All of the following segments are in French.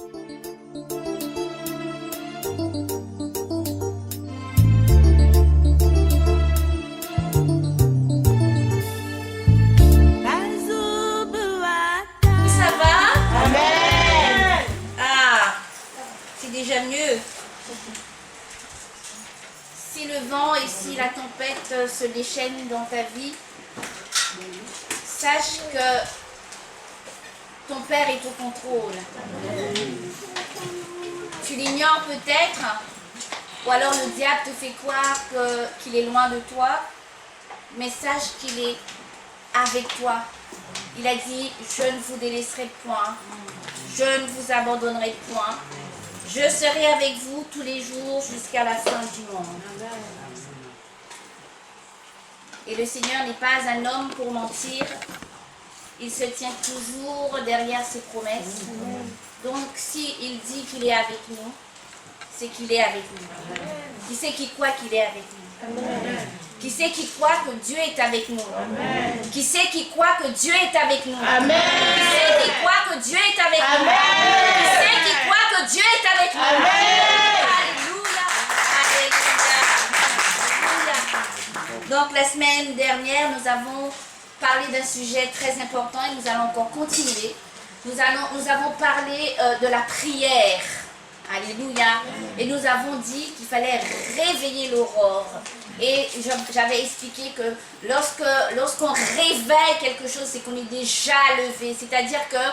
Ça va? Amen. Ah, c'est déjà mieux. Si le vent et si la tempête se déchaînent dans ta vie, sache que ton Père est au contrôle. Tu l'ignores peut-être, ou alors le diable te fait croire qu'il est loin de toi, mais sache qu'il est avec toi. Il a dit, je ne vous délaisserai point, je ne vous abandonnerai point, je serai avec vous tous les jours jusqu'à la fin du monde. Et le Seigneur n'est pas un homme pour mentir, il se tient toujours derrière ses promesses. Donc s'il dit qu'il est avec nous, c'est qu'il est avec nous. Qui c'est qui croit qu'il est avec nous? Qui c'est qui croit que Dieu est avec nous? Qui c'est qui croit que Dieu est avec nous? Amen. Qui c'est qui croit que Dieu est avec nous? Qui c'est qui croit que Dieu est avec nous? Alléluia. Alléluia. Donc la semaine dernière, nous avons parlé d'un sujet très important et nous allons encore continuer. Nous avons parlé de la prière. Alléluia. Et nous avons dit qu'il fallait réveiller l'aurore. Et j'avais expliqué que lorsqu'on réveille quelque chose, c'est qu'on est déjà levé. C'est-à-dire que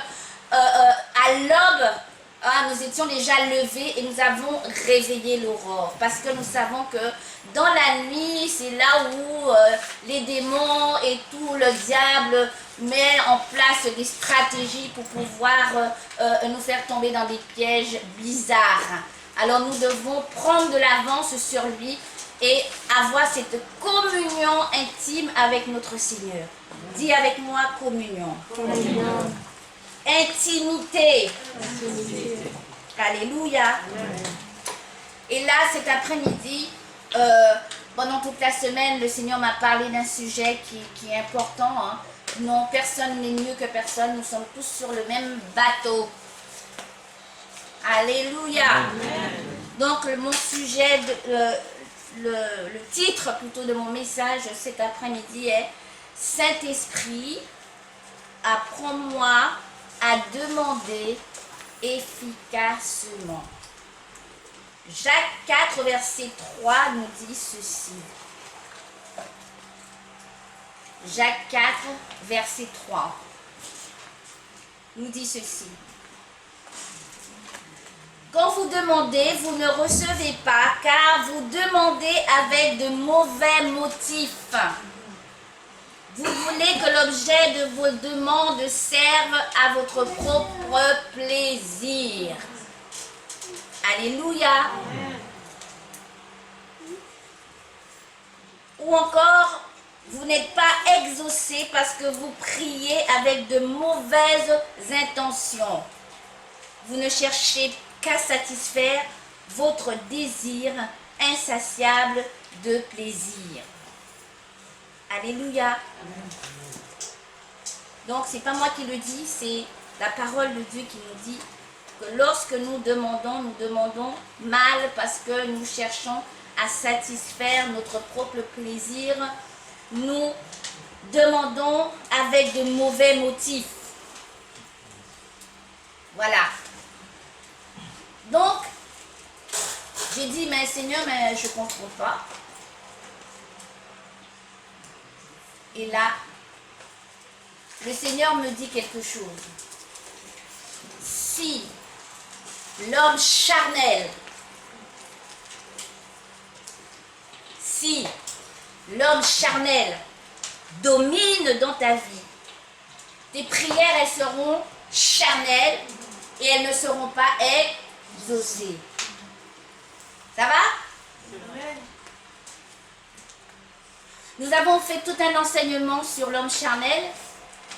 à l'aube, nous étions déjà levés et nous avons réveillé l'aurore. Parce que nous savons que dans la nuit, c'est là où les démons et tout le diable met en place des stratégies pour pouvoir nous faire tomber dans des pièges bizarres. Alors nous devons prendre de l'avance sur lui et avoir cette communion intime avec notre Seigneur. Dis avec moi communion. Communion. Intimité. Alléluia. Et là, cet après-midi, pendant toute la semaine, le Seigneur m'a parlé d'un sujet qui est important. Hein. Non, personne n'est mieux que personne. Nous sommes tous sur le même bateau. Alléluia. Amen. Donc, mon sujet, le titre plutôt de mon message cet après-midi est « Saint-Esprit, apprends-moi à demander efficacement ». Jacques 4, verset 3 nous dit ceci. Jacques 4, verset 3 nous dit ceci. Quand vous demandez, vous ne recevez pas, car vous demandez avec de mauvais motifs. Vous voulez que l'objet de vos demandes serve à votre propre plaisir. Alléluia. Ou encore, vous n'êtes pas exaucé parce que vous priez avec de mauvaises intentions. Vous ne cherchez qu'à satisfaire votre désir insatiable de plaisir. Alléluia. Donc, ce n'est pas moi qui le dis, c'est la parole de Dieu qui nous dit que lorsque nous demandons mal parce que nous cherchons à satisfaire notre propre plaisir. Nous demandons avec de mauvais motifs. Voilà. Donc, j'ai dit, mais Seigneur, mais je ne comprends pas. Et là, le Seigneur me dit quelque chose. Si l'homme charnel, domine dans ta vie, tes prières, elles seront charnelles et elles ne seront pas exaucées. Ça va? Nous avons fait tout un enseignement sur l'homme charnel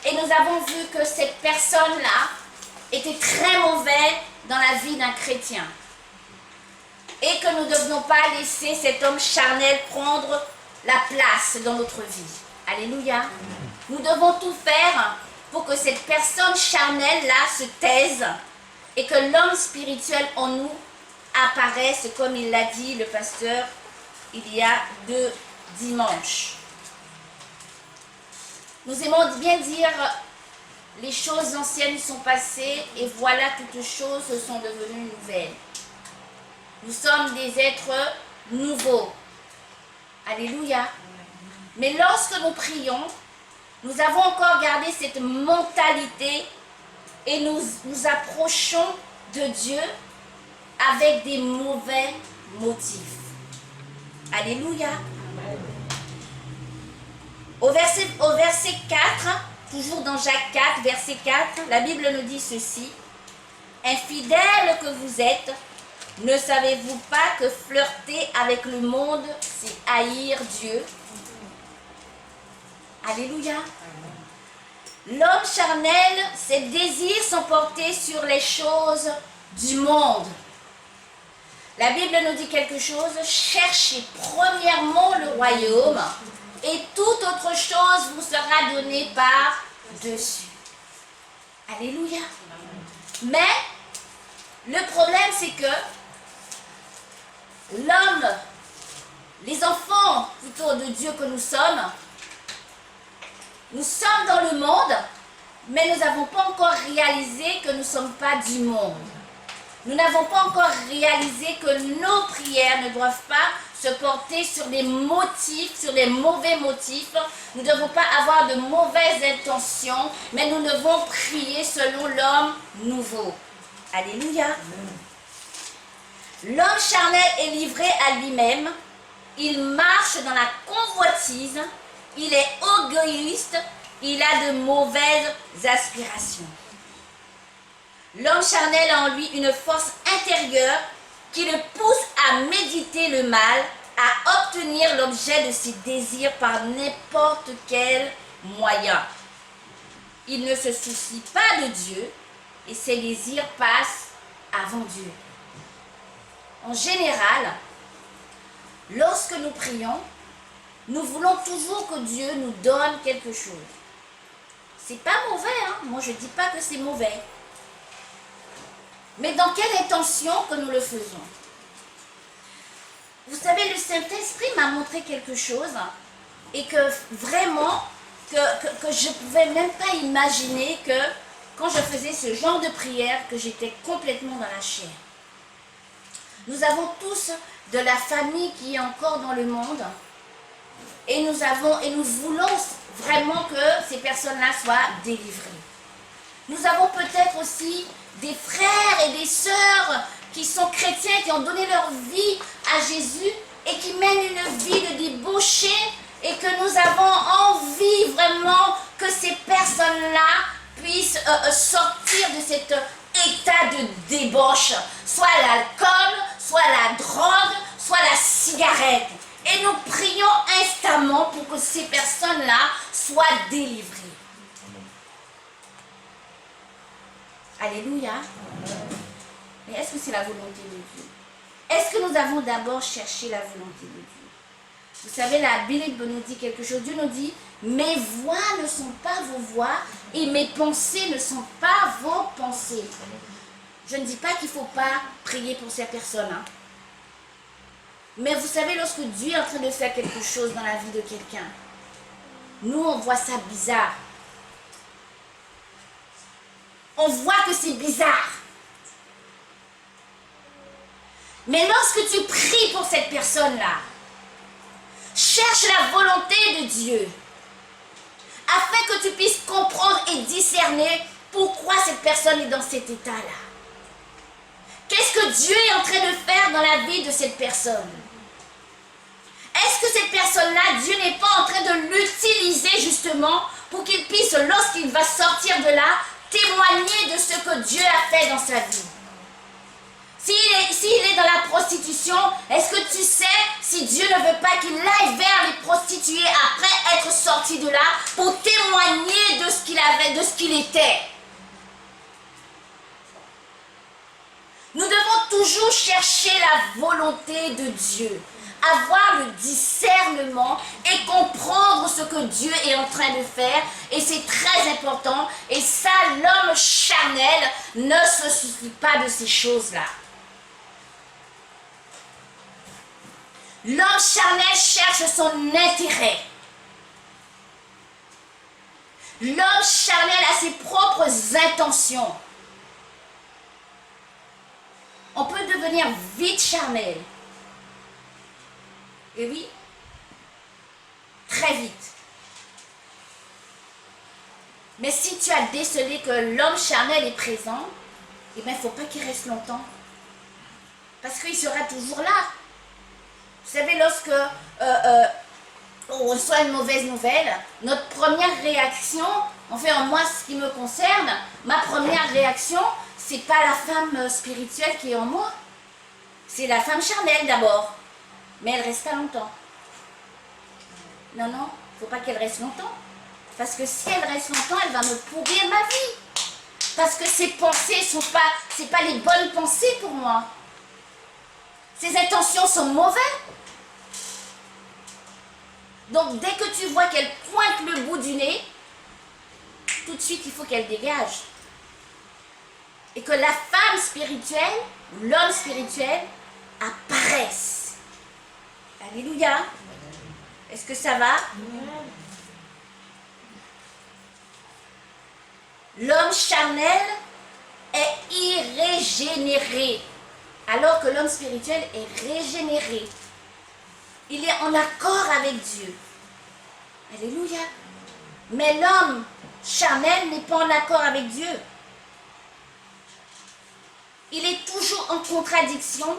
et nous avons vu que cette personne-là était très mauvaise dans la vie d'un chrétien. Et que nous ne devions pas laisser cet homme charnel prendre la place dans notre vie. Alléluia. Nous devons tout faire pour que cette personne charnelle-là se taise et que l'homme spirituel en nous apparaisse, comme il l'a dit le pasteur il y a 2 dimanches. Nous aimons bien dire les choses anciennes sont passées et voilà toutes choses sont devenues nouvelles. Nous sommes des êtres nouveaux. Alléluia. Mais lorsque nous prions, nous avons encore gardé cette mentalité et nous nous approchons de Dieu avec des mauvais motifs. Alléluia. Au verset 4, toujours dans Jacques 4, verset 4, la Bible nous dit ceci. Infidèles que vous êtes, ne savez-vous pas que flirter avec le monde, c'est haïr Dieu? Alléluia. L'homme charnel, ses désirs sont portés sur les choses du monde. La Bible nous dit quelque chose, cherchez premièrement le royaume et toute autre chose vous sera donnée par-dessus. Alléluia. Mais le problème c'est que l'homme, les enfants plutôt de Dieu que nous sommes dans le monde, mais nous n'avons pas encore réalisé que nous ne sommes pas du monde. Nous n'avons pas encore réalisé que nos prières ne doivent pas se porter sur des motifs, sur des mauvais motifs. Nous ne devons pas avoir de mauvaises intentions, mais nous devons prier selon l'homme nouveau. Alléluia. L'homme charnel est livré à lui-même. Il marche dans la convoitise. Il est égoïste. Il a de mauvaises aspirations. L'homme charnel a en lui une force intérieure qui le pousse à méditer le mal, à obtenir l'objet de ses désirs par n'importe quel moyen. Il ne se soucie pas de Dieu et ses désirs passent avant Dieu. En général, lorsque nous prions, nous voulons toujours que Dieu nous donne quelque chose. C'est pas mauvais, hein? Moi je ne dis pas que c'est mauvais. Mais dans quelle intention que nous le faisons? Vous savez, le Saint-Esprit m'a montré quelque chose et que vraiment, que je ne pouvais même pas imaginer que quand je faisais ce genre de prière, que j'étais complètement dans la chair. Nous avons tous de la famille qui est encore dans le monde et nous voulons vraiment que ces personnes-là soient délivrées. Nous avons peut-être aussi des frères et des sœurs qui sont chrétiens, qui ont donné leur vie à Jésus et qui mènent une vie de débauché et que nous avons envie vraiment que ces personnes-là puissent sortir de cet état de débauche, soit l'alcool, soit la drogue, soit la cigarette. Et nous prions instamment pour que ces personnes-là soient délivrées. Alléluia. Mais est-ce que c'est la volonté de Dieu? Est-ce que nous avons d'abord cherché la volonté de Dieu? Vous savez, la Bible nous dit quelque chose. Dieu nous dit, mes voix ne sont pas vos voix et mes pensées ne sont pas vos pensées. Je ne dis pas qu'il ne faut pas prier pour ces personnes. Hein. Mais vous savez, lorsque Dieu est en train de faire quelque chose dans la vie de quelqu'un, nous, on voit ça bizarre. On voit que c'est bizarre. Mais lorsque tu pries pour cette personne-là, cherche la volonté de Dieu, afin que tu puisses comprendre et discerner pourquoi cette personne est dans cet état-là. Qu'est-ce que Dieu est en train de faire dans la vie de cette personne? Est-ce que cette personne-là, Dieu n'est pas en train de l'utiliser justement pour qu'il puisse, lorsqu'il va sortir de là, témoigner de ce que Dieu a fait dans sa vie? S'il est dans la prostitution, est-ce que tu sais si Dieu ne veut pas qu'il aille vers les prostituées après être sorti de là pour témoigner de ce qu'il avait, de ce qu'il était? Nous devons toujours chercher la volonté de Dieu. avoir le discernement et comprendre ce que Dieu est en train de faire. Et c'est très important. Et ça, l'homme charnel ne se soucie pas de ces choses-là. L'homme charnel cherche son intérêt. L'homme charnel a ses propres intentions. On peut devenir vite charnel. Et oui, très vite. Mais si tu as décelé que l'homme charnel est présent, eh bien, il ne faut pas qu'il reste longtemps. Parce qu'il sera toujours là. Vous savez, lorsque on reçoit une mauvaise nouvelle, notre première réaction, enfin en moi, ce qui me concerne, ma première réaction, c'est pas la femme spirituelle qui est en moi. C'est la femme charnelle d'abord. Mais elle reste pas longtemps. Non, il ne faut pas qu'elle reste longtemps. Parce que si elle reste longtemps, elle va me pourrir ma vie. Parce que ses pensées sont pas, c'est pas les bonnes pensées pour moi. Ses intentions sont mauvaises. Donc dès que tu vois qu'elle pointe le bout du nez, tout de suite il faut qu'elle dégage. Et que la femme spirituelle, l'homme spirituel, apparaisse. Alléluia. Est-ce que ça va? L'homme charnel est irrégénéré, alors que l'homme spirituel est régénéré. Il est en accord avec Dieu. Alléluia. Mais l'homme charnel n'est pas en accord avec Dieu. Il est toujours en contradiction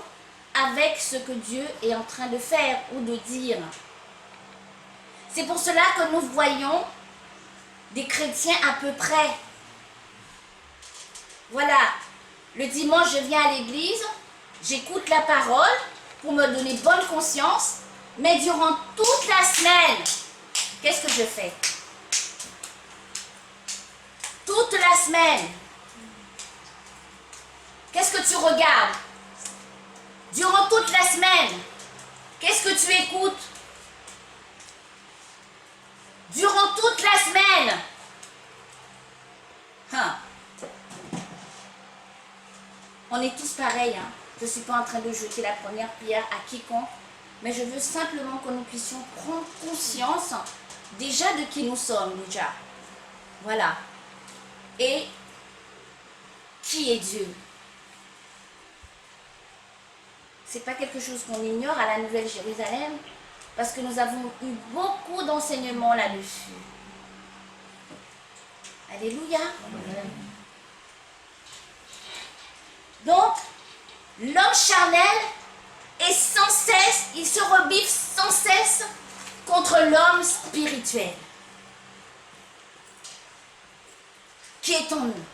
avec ce que Dieu est en train de faire ou de dire. C'est pour cela que nous voyons des chrétiens à peu près. Voilà, le dimanche je viens à l'église, j'écoute la parole pour me donner bonne conscience, mais durant toute la semaine, qu'est-ce que je fais? Toute la semaine, qu'est-ce que tu regardes? Durant toute la semaine, qu'est-ce que tu écoutes? Durant toute la semaine. On est tous pareils. Je ne suis pas en train de jeter la première pierre à quiconque, mais je veux simplement que nous puissions prendre conscience déjà de qui nous sommes déjà. Voilà. Et qui est Dieu? C'est pas quelque chose qu'on ignore à la Nouvelle Jérusalem, parce que nous avons eu beaucoup d'enseignements là-dessus. Alléluia. Amen. Donc, l'homme charnel est sans cesse, il se rebiffe sans cesse contre l'homme spirituel qui est en nous.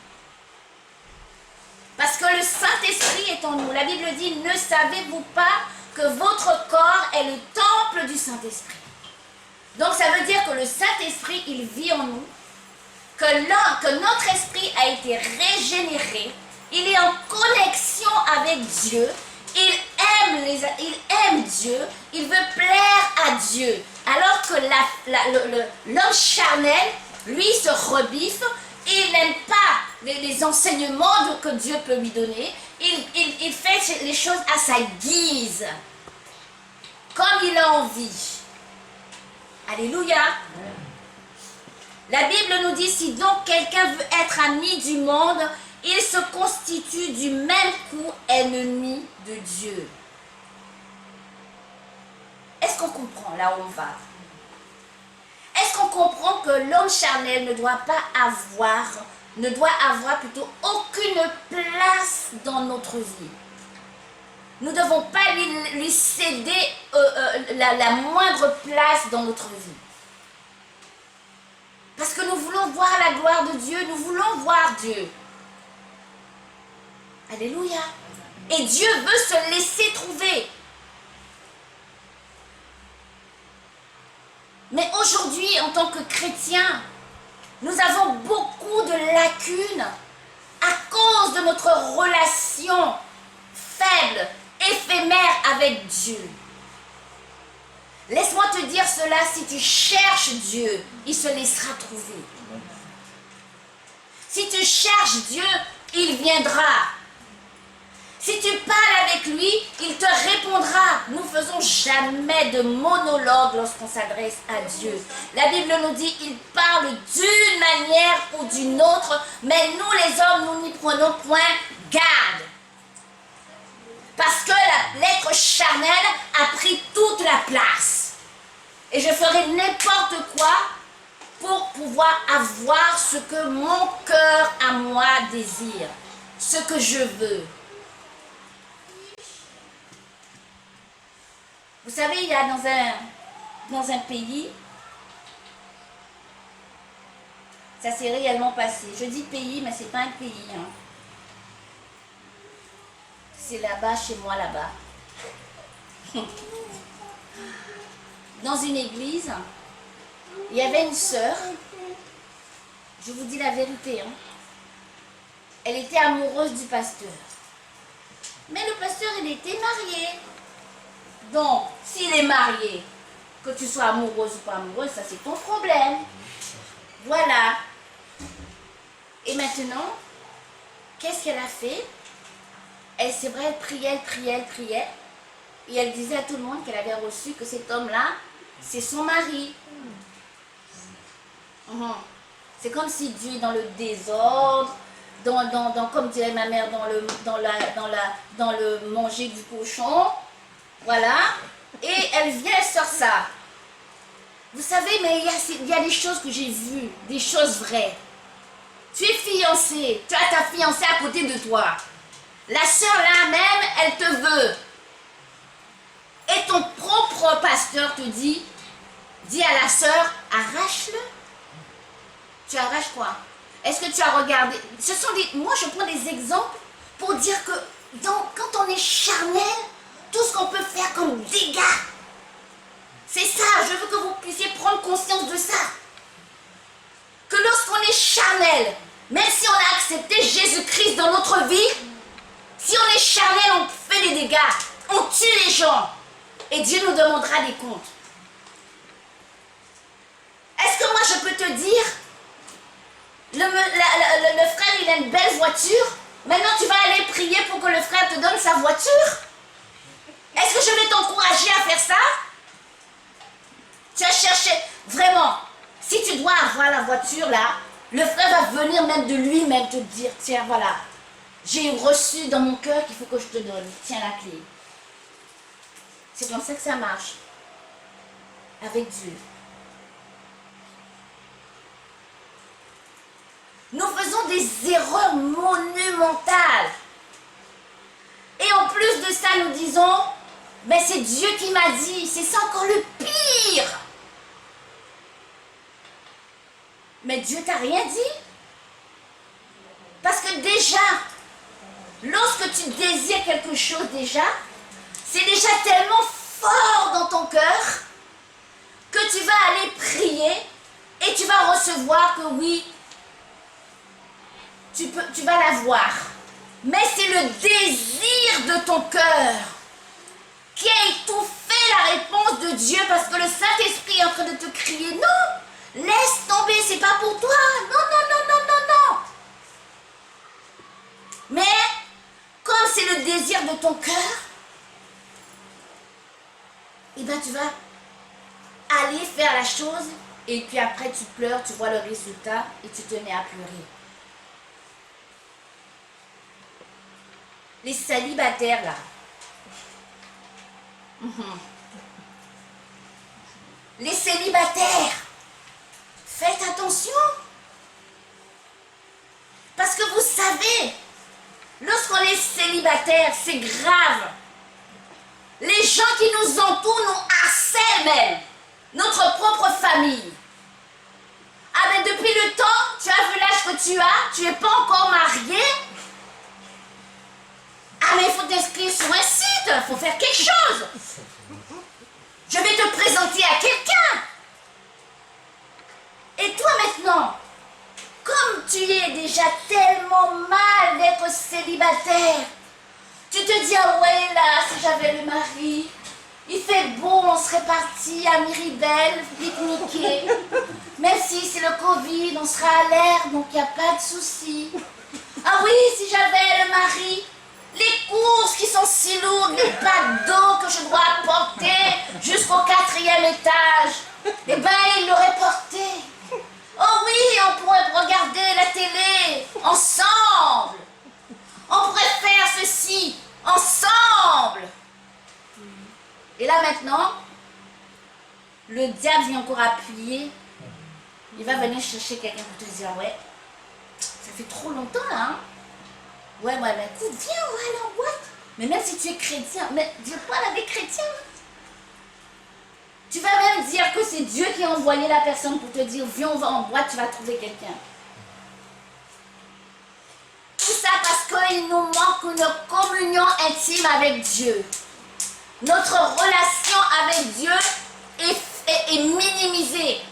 Parce que le Saint-Esprit est en nous. La Bible dit, ne savez-vous pas que votre corps est le temple du Saint-Esprit? Donc ça veut dire que le Saint-Esprit, il vit en nous, que notre esprit a été régénéré, il est en connexion avec Dieu, il aime Dieu, il veut plaire à Dieu. Alors que l'homme charnel, lui, se rebiffe, il n'aime pas les enseignements que Dieu peut lui donner, il fait les choses à sa guise, comme il a envie. Alléluia. La Bible nous dit, si donc quelqu'un veut être ami du monde, il se constitue du même coup ennemi de Dieu. Est-ce qu'on comprend là où on va? Est-ce qu'on comprend que l'homme charnel ne doit avoir plutôt aucune place dans notre vie? Nous ne devons pas lui céder la moindre place dans notre vie. Parce que nous voulons voir la gloire de Dieu, nous voulons voir Dieu. Alléluia. Et Dieu veut se laisser trouver. Mais aujourd'hui, en tant que chrétiens, nous avons beaucoup de lacunes à cause de notre relation faible, éphémère avec Dieu. Laisse-moi te dire cela, si tu cherches Dieu, il se laissera trouver. Si tu cherches Dieu, il viendra. Si tu parles avec lui, il te répondra. Nous ne faisons jamais de monologue lorsqu'on s'adresse à Dieu. La Bible nous dit qu'il parle d'une manière ou d'une autre, mais nous les hommes, nous n'y prenons point garde. Parce que l'être charnel a pris toute la place. Et je ferai n'importe quoi pour pouvoir avoir ce que mon cœur à moi désire, ce que je veux. Vous savez, il y a dans un pays, ça s'est réellement passé. Je dis pays, mais ce n'est pas un pays. Hein. C'est là-bas, chez moi, là-bas. Dans une église, il y avait une sœur, je vous dis la vérité, hein. Elle était amoureuse du pasteur. Mais le pasteur, il était marié. Donc, s'il est marié, que tu sois amoureuse ou pas amoureuse, ça c'est ton problème. Voilà. Et maintenant, qu'est-ce qu'elle a fait? C'est vrai, elle priait. Et elle disait à tout le monde qu'elle avait reçu que cet homme-là, c'est son mari. C'est comme si Dieu est dans le désordre, comme dirait ma mère, dans le manger du cochon. Voilà. Et elle vient, elle sort ça. Vous savez, mais il y a des choses que j'ai vues, des choses vraies. Tu es fiancé, tu as ta fiancée à côté de toi. La sœur là même, elle te veut. Et ton propre pasteur te dit à la sœur, arrache-le. Tu arraches quoi? Est-ce que tu as regardé? Moi je prends des exemples pour dire que quand on est charnel, tout ce qu'on peut faire comme dégâts, c'est ça, je veux que vous puissiez prendre conscience de ça. Que lorsqu'on est charnel, même si on a accepté Jésus-Christ dans notre vie, si on est charnel, on fait des dégâts, on tue les gens, et Dieu nous demandera des comptes. Est-ce que moi je peux te dire, le frère il a une belle voiture, maintenant tu vas aller prier pour que le frère te donne sa voiture? Est-ce que je vais t'encourager à faire ça? Tu as cherché, vraiment, si tu dois avoir la voiture là, le frère va venir même de lui-même te dire, tiens voilà, j'ai reçu dans mon cœur qu'il faut que je te donne, tiens la clé. C'est comme ça que ça marche, avec Dieu. Nous faisons des erreurs monumentales. Et en plus de ça, nous disons, mais c'est Dieu qui m'a dit, c'est ça encore le pire. Mais Dieu t'a rien dit. Parce que déjà, lorsque tu désires quelque chose déjà, c'est déjà tellement fort dans ton cœur que tu vas aller prier et tu vas recevoir que oui, tu vas l'avoir. Mais c'est le désir de ton cœur qui a étouffé la réponse de Dieu parce que le Saint-Esprit est en train de te crier, non, laisse tomber, c'est pas pour toi, non. Mais, comme c'est le désir de ton cœur, eh bien tu vas aller faire la chose et puis après tu pleures, tu vois le résultat et tu te mets à pleurer. Les célibataires là, les célibataires, faites attention. Parce que vous savez, lorsqu'on est célibataire, c'est grave. Les gens qui nous entourent nous harcèlent même. Notre propre famille. Ah mais depuis le temps, tu as vu l'âge que tu n'es pas encore marié. Ah mais il faut t'inscrire sur un site, il faut faire quelque chose. Je vais te présenter à quelqu'un. Et toi maintenant, comme tu es déjà tellement mal d'être célibataire, tu te dis, ah ouais là, si j'avais le mari, Il fait beau, on serait parti à Miribel, pique-niquer. Même si c'est le Covid, on sera à l'air, donc il n'y a pas de souci. Ah oui, si j'avais le mari, les courses qui sont si lourdes, les packs d'eau que je dois apporter jusqu'au 4e étage, eh ben il l'aurait porté. Oh oui, on pourrait regarder la télé ensemble. On pourrait faire ceci ensemble. Et là maintenant, le diable vient encore appuyer. Il va venir chercher quelqu'un pour te dire, ouais, ça fait trop longtemps là, hein? Ouais, mais écoute, viens, on va aller en boîte. Mais même si tu es chrétien, mais dis pas là des chrétiens. Tu vas même dire que c'est Dieu qui a envoyé la personne pour te dire, viens, on va en boîte, tu vas trouver quelqu'un. Tout ça parce qu'il nous manque une communion intime avec Dieu. Notre relation avec Dieu est minimisée.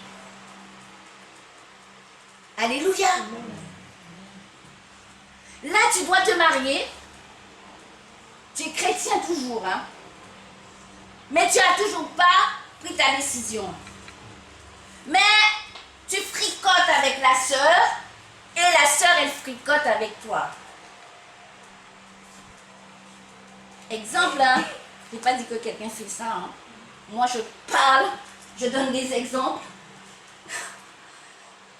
Alléluia. Là, tu dois te marier. Tu es chrétien toujours, hein. Mais tu n'as toujours pas pris ta décision. Mais tu fricotes avec la sœur et la sœur, elle fricote avec toi. Exemple, hein. Je n'ai pas dit que quelqu'un fait ça, hein. Moi, je parle, je donne des exemples.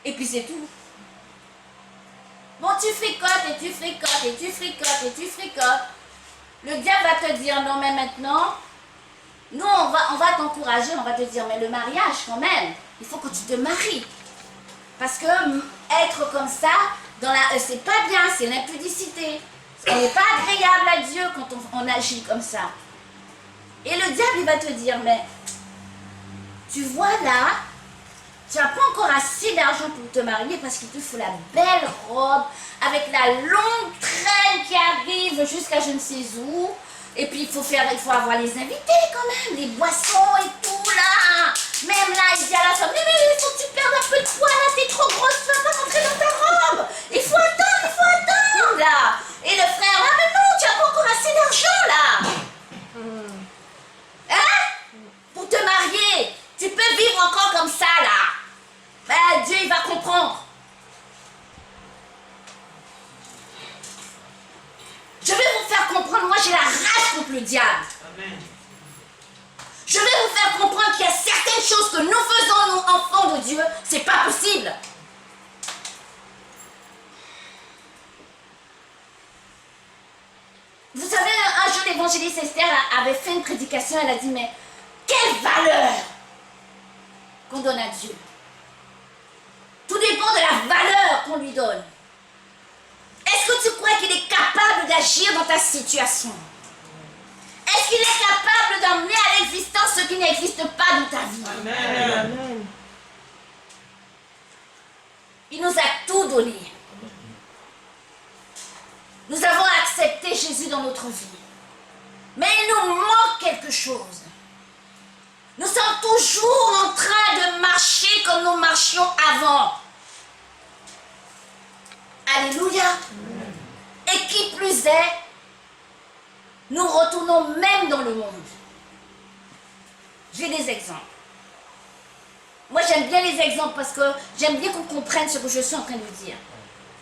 Et puis c'est tout. Bon, tu fricotes et tu fricotes et tu fricotes et tu fricotes. Le diable va te dire, non mais maintenant, nous on va t'encourager, on va te dire, mais le mariage quand même, il faut que tu te maries. Parce que être comme ça, c'est pas bien, c'est l'impudicité. Ce n'est pas agréable à Dieu quand on agit comme ça. Et le diable il va te dire, mais tu vois là, tu n'as pas encore assez d'argent pour te marier parce qu'il te faut la belle robe avec la longue traîne qui arrive jusqu'à je ne sais où. Et puis il faut avoir les invités quand même, les boissons et tout là. Même là, il dit à la femme, mais il faut que tu perdes un peu de poids là, t'es trop grosse, tu vas pas rentrer dans ta robe. Il faut attendre là. Et le frère, ah mais non, tu n'as pas encore assez d'argent là. Hein? Pour te marier, tu peux vivre encore comme ça là. Ben, Dieu il va comprendre. Je vais vous faire comprendre, moi j'ai la rage contre le diable. Amen. Je vais vous faire comprendre qu'il y a certaines choses que nous faisons, nous enfants de Dieu, c'est pas possible. Vous savez, un jour l'évangéliste Esther avait fait une prédication, elle a dit, mais quelle valeur qu'on donne à Dieu. Tout dépend de la valeur qu'on lui donne. Est-ce que tu crois qu'il est capable d'agir dans ta situation? Est-ce qu'il est capable d'emmener à l'existence ce qui n'existe pas dans ta vie? Amen. Il nous a tout donné. Nous avons accepté Jésus dans notre vie. Mais il nous manque quelque chose. Nous sommes toujours en train de marcher comme nous marchions avant. Alléluia. Et qui plus est, nous retournons même dans le monde. J'ai des exemples. Moi, j'aime bien les exemples parce que j'aime bien qu'on comprenne ce que je suis en train de dire.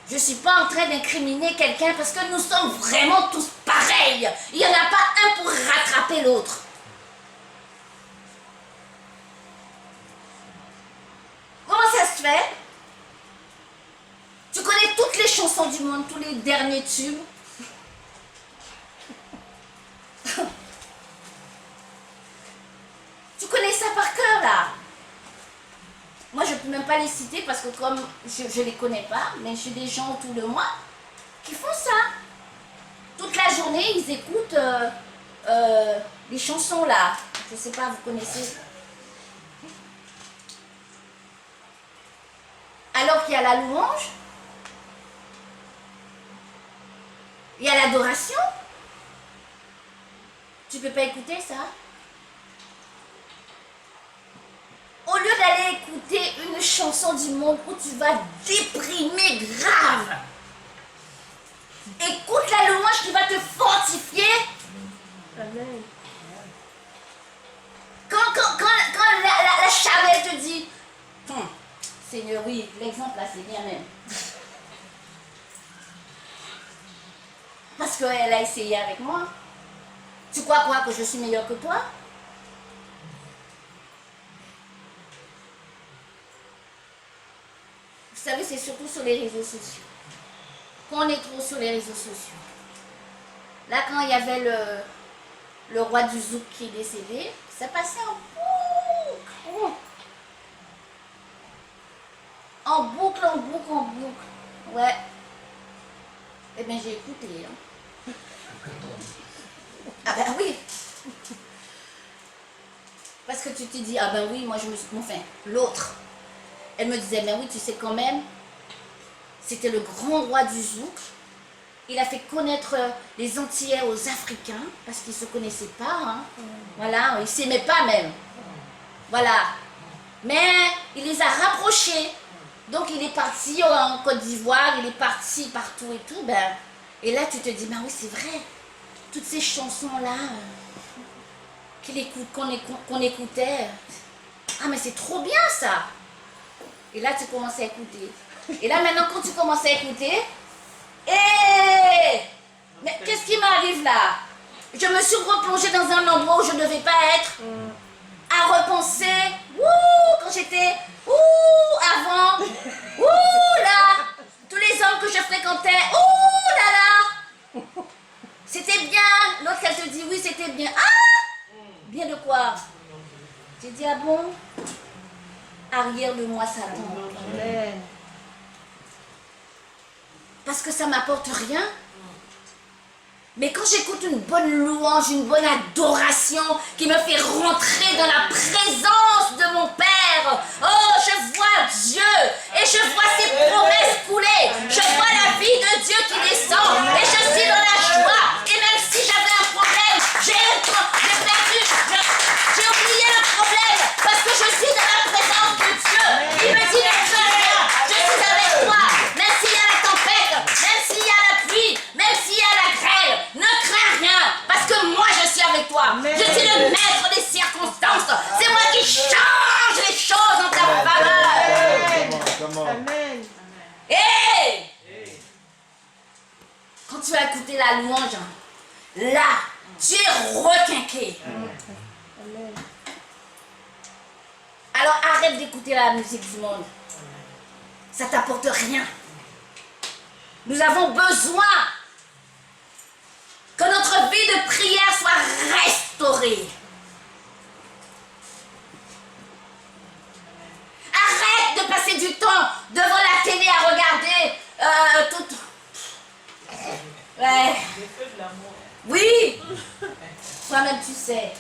Je ne suis pas en train d'incriminer quelqu'un parce que nous sommes vraiment tous pareils. Il n'y en a pas un pour rattraper l'autre. Comment ça se fait? Tu connais toutes les chansons du monde, tous les derniers tubes. Tu connais ça par cœur là. Moi je ne peux même pas les citer parce que comme je ne les connais pas, mais j'ai des gens autour de moi qui font ça. Toute la journée ils écoutent les chansons là. Je ne sais pas, vous connaissez. Alors qu'il y a la louange, il y a l'adoration. Tu ne peux pas écouter ça? Au lieu d'aller écouter une chanson du monde où tu vas déprimer grave, écoute la louange qui va te fortifier. Amen. qu'elle a essayé avec moi. Tu crois quoi, que je suis meilleure que toi? Vous savez, c'est surtout sur les réseaux sociaux. Quand on est trop sur les réseaux sociaux. Là, quand il y avait le roi du zouk qui est décédé, ça passait en boucle. En boucle, en boucle, en boucle. Ouais. Eh bien, j'ai écouté. Hein. Ah ben oui. Parce que tu t'es dit, ah ben oui, moi je me suis... Enfin, l'autre. Elle me disait, mais oui, tu sais quand même, c'était le grand roi du zouk. Il a fait connaître les Antillais aux Africains, parce qu'ils ne se connaissaient pas. Hein. Voilà, ils ne s'aimaient pas même. Voilà. Mais il les a rapprochés. Donc il est parti en Côte d'Ivoire, il est parti partout et tout. Ben, et là tu te dis, ben oui, c'est vrai. Toutes ces chansons-là qu'on écoutait. Ah mais c'est trop bien ça. Et là tu commences à écouter. Et là maintenant quand tu commences à écouter, mais qu'est-ce qui m'arrive là? Je me suis replongée dans un endroit où je ne devais pas être. À repenser, quand j'étais, avant, là, tous les hommes que je fréquentais, là, c'était bien. L'autre, elle te dit, oui, c'était bien. Ah, bien de quoi? J'ai dit, ah bon? Arrière de moi, Satan. Parce que ça m'apporte rien. Mais quand j'écoute une bonne louange, une bonne adoration qui me fait rentrer dans la présence de mon Père, oh, je vois Dieu et je vois ses promesses couler. Je vois la vie de Dieu qui descend et je suis dans la joie. Et même si j'avais un problème, j'ai perdu, j'ai oublié le problème parce que je suis dans la présence de Dieu. Il me dit, ne crains rien, je suis avec toi. Même s'il y a la tempête, même s'il y a la pluie, même s'il y a la grêle, ne crains rien, parce que moi je suis avec toi. Amen. Je suis le maître des circonstances. C'est moi qui change les choses en ta faveur. Amen. Hey! Quand tu as écouté la louange, là, tu es requinqué. Amen. Alors arrête d'écouter la musique du monde. Ça t'apporte rien. Nous avons besoin que notre vie de prière soit restaurée. Arrête de passer du temps devant la télé à regarder tout. Ouais. Les feux de l'amour. Oui. Toi-même tu sais.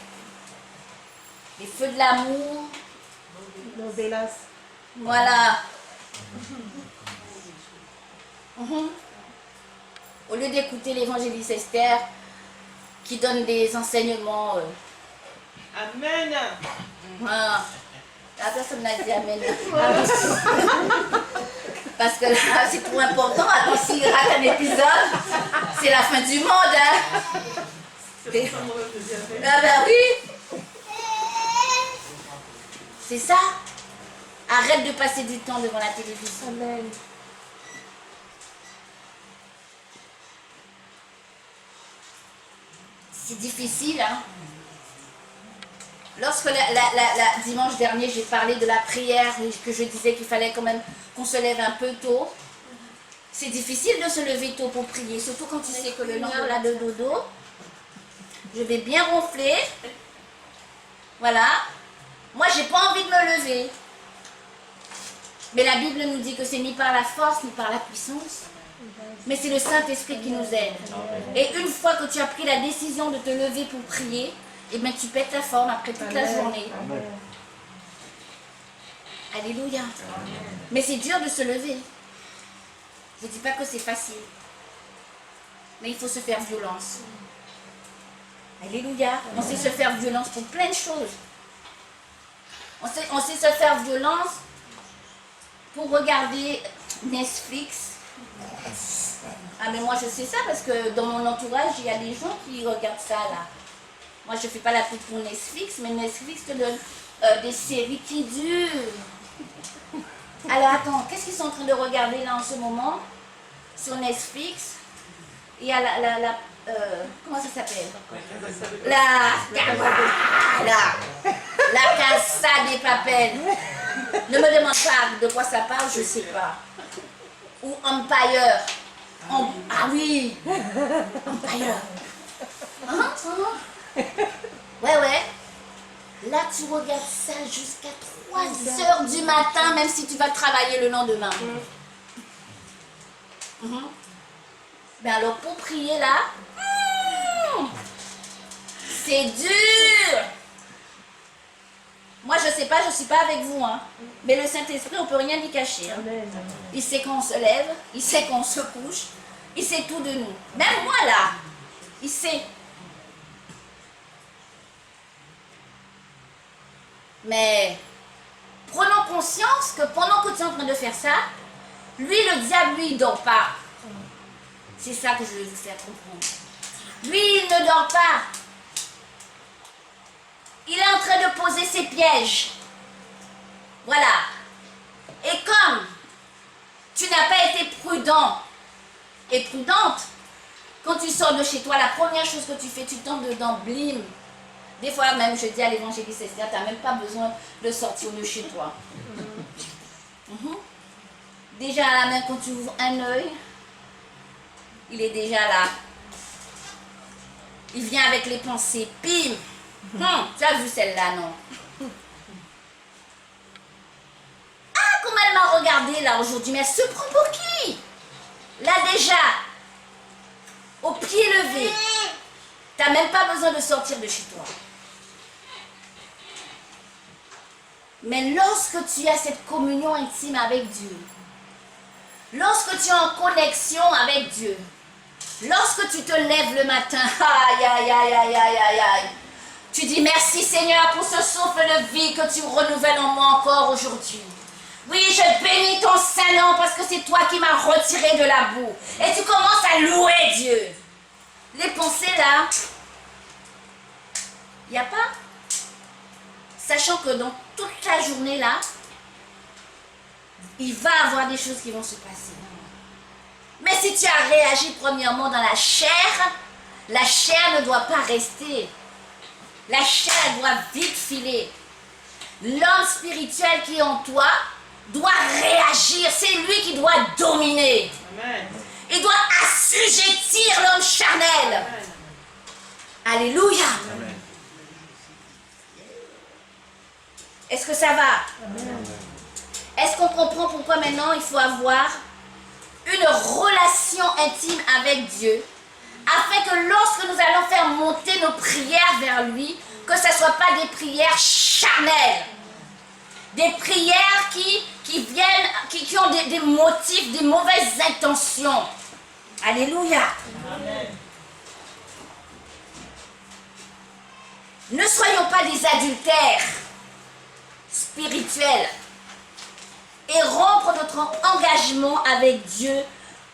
Les feux de l'amour. Novelas. Voilà. Au lieu d'écouter l'évangéliste Esther qui donne des enseignements. Amen. Voilà. La personne n'a dit amen. Parce que là, c'est trop important. Alors, s'il rate un épisode, c'est la fin du monde. Hein. C'est pour ça qu'on va te dire amen. Ah ben oui. C'est ça. Arrête de passer du temps devant la télévision. Amen. C'est difficile, hein. Lorsque dimanche dernier, j'ai parlé de la prière et que je disais qu'il fallait quand même qu'on se lève un peu tôt, c'est difficile de se lever tôt pour prier, surtout quand tu sais que le lendemain, là, de dodo, je vais bien ronfler. Voilà. Moi, j'ai pas envie de me lever. Mais la Bible nous dit que c'est ni par la force, ni par la puissance, mais c'est le Saint-Esprit qui nous aide. Et une fois que tu as pris la décision de te lever pour prier, eh bien tu pètes la forme après toute la journée. Amen. Alléluia. Mais c'est dur de se lever. Je ne dis pas que c'est facile. Mais il faut se faire violence. Alléluia. On sait se faire violence pour plein de choses. On sait se faire violence pour regarder Netflix. Ah mais moi je sais ça parce que dans mon entourage il y a des gens qui regardent ça là. Moi je fais pas la pub pour Netflix, mais Netflix te donne des séries qui durent. Alors attends, qu'est-ce qu'ils sont en train de regarder là en ce moment sur Netflix? Il y a comment ça s'appelle? La Casa des Papel. Ne me demande pas de quoi ça parle, je ne sais pas. Ou Empire. Ah oui, Empire. Ouais. Là, tu regardes ça jusqu'à 3 heures du matin, même si tu vas travailler le lendemain. Ben alors, pour prier là, c'est dur. Moi, je sais pas, je suis pas avec vous, hein. Mais le Saint-Esprit, on peut rien lui cacher. Hein. Il sait qu'on se lève, il sait qu'on se couche, il sait tout de nous. Même moi là, il sait. Mais prenons conscience que pendant que tu es en train de faire ça, lui, le diable, lui, il dort pas. C'est ça que je veux vous faire comprendre. Lui, il ne dort pas. Il est en train de poser ses pièges. Voilà. Et comme tu n'as pas été prudent et prudente, quand tu sors de chez toi, la première chose que tu fais, tu tombes dedans, blim. Des fois même, je dis à l'évangéliste Esther, tu n'as même pas besoin de sortir de chez toi. Déjà à la main, quand tu ouvres un œil, il est déjà là. Il vient avec les pensées, pim. Tu as vu celle-là, non? Ah, comment elle m'a regardé là aujourd'hui, mais elle se prend pour qui? Là déjà, au pied levé, tu n'as même pas besoin de sortir de chez toi. Mais lorsque tu as cette communion intime avec Dieu, lorsque tu es en connexion avec Dieu, lorsque tu te lèves le matin, aïe, tu dis merci Seigneur pour ce souffle de vie que tu renouvelles en moi encore aujourd'hui. Oui, je bénis ton Saint-Nom parce que c'est toi qui m'as retiré de la boue. Et tu commences à louer Dieu. Les pensées là, il n'y a pas. Sachant que dans toute la journée là, il va y avoir des choses qui vont se passer. Mais si tu as réagi premièrement dans la chair ne doit pas rester. La chair doit vite filer. L'homme spirituel qui est en toi doit réagir. C'est lui qui doit dominer. Amen. Il doit assujettir l'homme charnel. Amen. Alléluia. Amen. Est-ce que ça va? Est-ce qu'on comprend pourquoi maintenant il faut avoir une relation intime avec Dieu, afin que lorsque nous allons faire monter nos prières vers lui, que ce ne soit pas des prières charnelles, des prières qui ont des motifs, des mauvaises intentions. Alléluia. Amen. Ne soyons pas des adultères spirituels et rompre notre engagement avec Dieu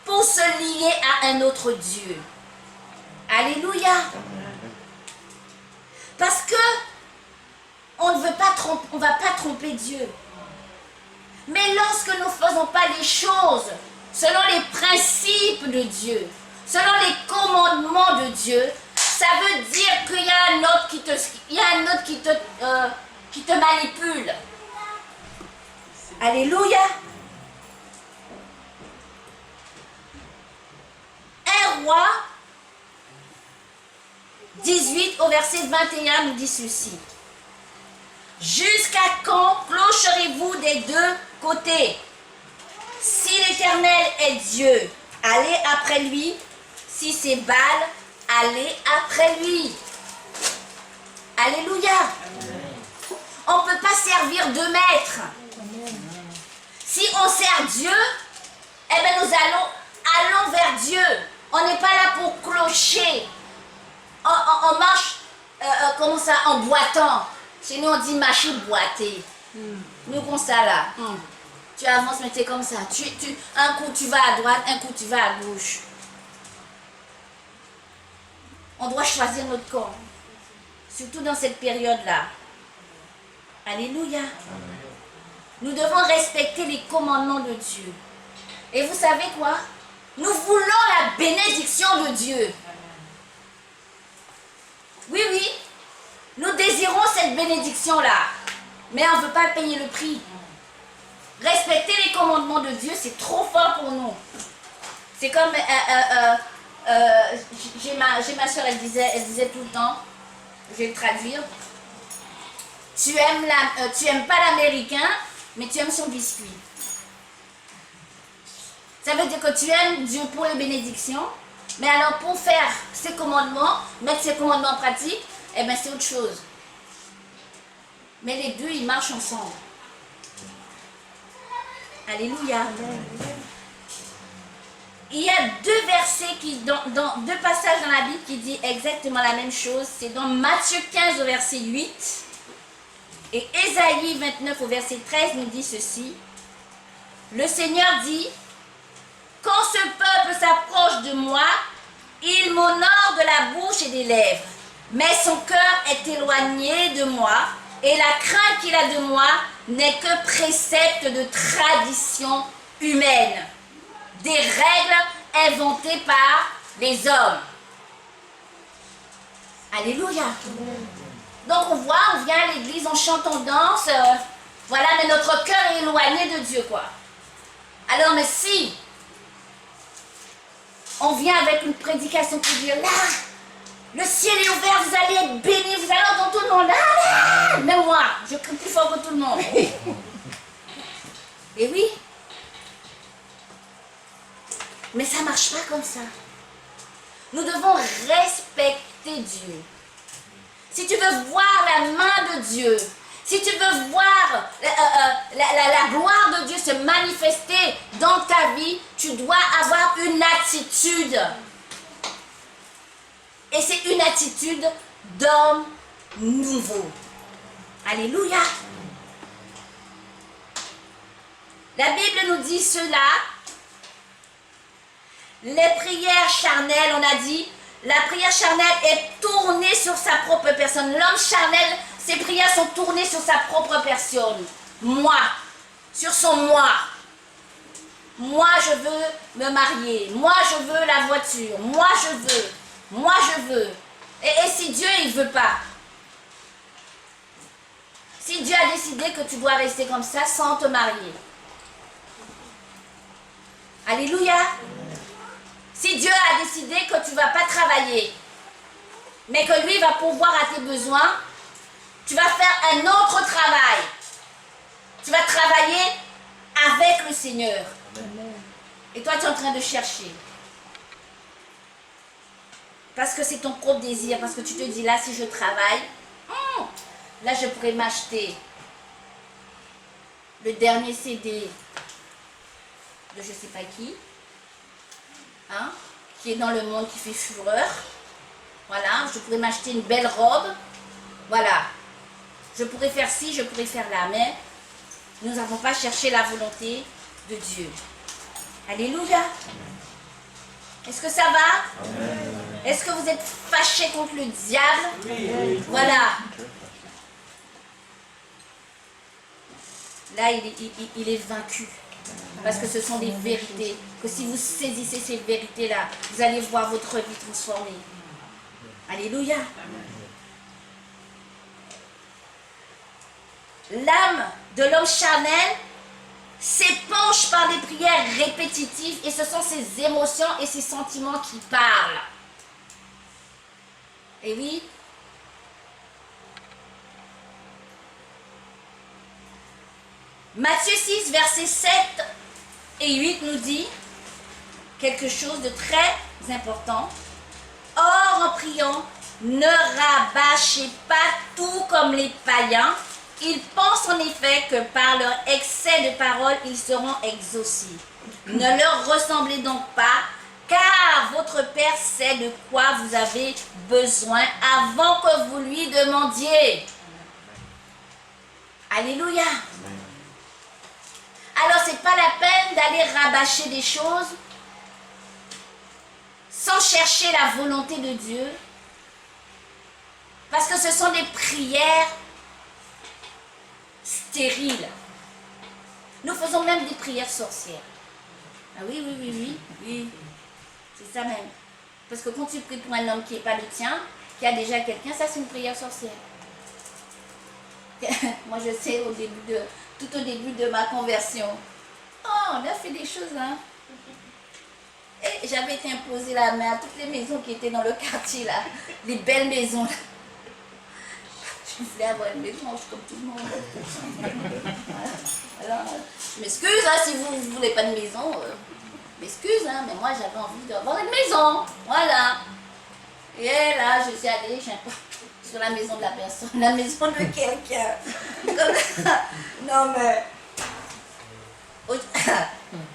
pour se lier à un autre Dieu. Alléluia. Parce que on ne va pas tromper Dieu. Mais lorsque nous ne faisons pas les choses selon les principes de Dieu, selon les commandements de Dieu, ça veut dire qu'il y a un autre qui te manipule. Alléluia. 1 Roi 18 au verset 21 nous dit ceci. Jusqu'à quand clocherez-vous des deux côtés? Si l'Éternel est Dieu, allez après lui. Si c'est Baal, allez après lui. Alléluia. On ne peut pas servir deux maîtres. Si on sert Dieu, eh bien nous allons vers Dieu. On n'est pas là pour clocher. On marche, comment ça, en boitant. Chez nous, on dit marcher boiter. Nous, comme ça là. Tu avances, mais tu es comme ça. Un coup, tu vas à droite, un coup, tu vas à gauche. On doit choisir notre corps. Surtout dans cette période-là. Alléluia. Nous devons respecter les commandements de Dieu. Et vous savez quoi? Nous voulons la bénédiction de Dieu. cette bénédiction-là, mais on ne veut pas payer le prix. Respecter les commandements de Dieu, c'est trop fort pour nous. C'est comme, j'ai ma soeur, elle disait tout le temps, je vais le traduire, tu aimes pas l'américain, mais tu aimes son biscuit. Ça veut dire que tu aimes Dieu pour les bénédictions, mais alors pour faire ses commandements, mettre ses commandements en pratique, eh bien c'est autre chose. Mais les deux, ils marchent ensemble. Alléluia. Il y a deux versets, deux passages dans la Bible qui disent exactement la même chose. C'est dans Matthieu 15 au verset 8 et Ésaïe 29 au verset 13 nous dit ceci. Le Seigneur dit, quand ce peuple s'approche de moi, il m'honore de la bouche et des lèvres, mais son cœur est éloigné de moi, et la crainte qu'il a de moi n'est que précepte de tradition humaine, des règles inventées par les hommes. Alléluia. Donc on voit, on vient à l'église, on chante, on danse, voilà, mais notre cœur est éloigné de Dieu, quoi. Alors, mais si on vient avec une prédication pour dire, là, le ciel est ouvert, vous allez être bénis, vous allez entendre tout le monde. Ah, même moi, je crie plus fort que tout le monde. Et oui. Mais ça ne marche pas comme ça. Nous devons respecter Dieu. Si tu veux voir la main de Dieu, si tu veux voir la gloire de Dieu se manifester dans ta vie, tu dois avoir une attitude. Et c'est une attitude d'homme nouveau. Alléluia. La Bible nous dit cela. Les prières charnelles, on a dit, la prière charnelle est tournée sur sa propre personne. L'homme charnel, ses prières sont tournées sur sa propre personne. Moi, sur son moi. Moi, je veux me marier. Moi, je veux la voiture. Moi, je veux. Moi, je veux. Et si Dieu, il ne veut pas? Si Dieu a décidé que tu dois rester comme ça sans te marier. Alléluia. Si Dieu a décidé que tu ne vas pas travailler, mais que lui va pourvoir à tes besoins, tu vas faire un autre travail. Tu vas travailler avec le Seigneur. Et toi, tu es en train de chercher. Parce que c'est ton propre désir, parce que tu te dis, là, si je travaille, là, je pourrais m'acheter le dernier CD de je ne sais pas qui, hein, qui est dans le monde, qui fait fureur. Voilà, je pourrais m'acheter une belle robe. Voilà, je pourrais faire ci, je pourrais faire là, mais nous n'avons pas cherché la volonté de Dieu. Alléluia. Est-ce que ça va? Amen. Est-ce que vous êtes fâchés contre le diable? Oui. Voilà. Là, il est vaincu. Parce que ce sont des vérités. Que si vous saisissez ces vérités-là, vous allez voir votre vie transformée. Alléluia. L'âme de l'homme charnel s'épanche par des prières répétitives et ce sont ses émotions et ses sentiments qui parlent. Et oui. Matthieu 6, versets 7 et 8 nous dit quelque chose de très important. Or, en priant, ne rabâchez pas tout comme les païens. Ils pensent en effet que par leur excès de paroles, ils seront exaucés. Ne leur ressemblez donc pas, car votre Père sait de quoi vous avez besoin avant que vous lui demandiez. Alléluia. Alors, ce n'est pas la peine d'aller rabâcher des choses sans chercher la volonté de Dieu, parce que ce sont des prières stériles. Nous faisons même des prières sorcières. Ah oui, oui, oui, oui, oui. C'est ça même. Parce que quand tu pries pour un homme qui n'est pas le tien, qui a déjà quelqu'un, ça c'est une prière sorcière. Moi, je sais, tout au début de ma conversion. Oh, on a fait des choses, hein. Et j'avais été imposé la main à toutes les maisons qui étaient dans le quartier, là. Les belles maisons, là. Je voulais avoir une maison, je suis comme tout le monde. Voilà. Alors, je m'excuse, hein, si vous ne voulez pas de maison. Je m'excuse, hein, mais moi, j'avais envie d'avoir une maison. Voilà. Et là, je suis allée, j'ai un peu sur la maison de la personne, la maison de quelqu'un. Non, mais...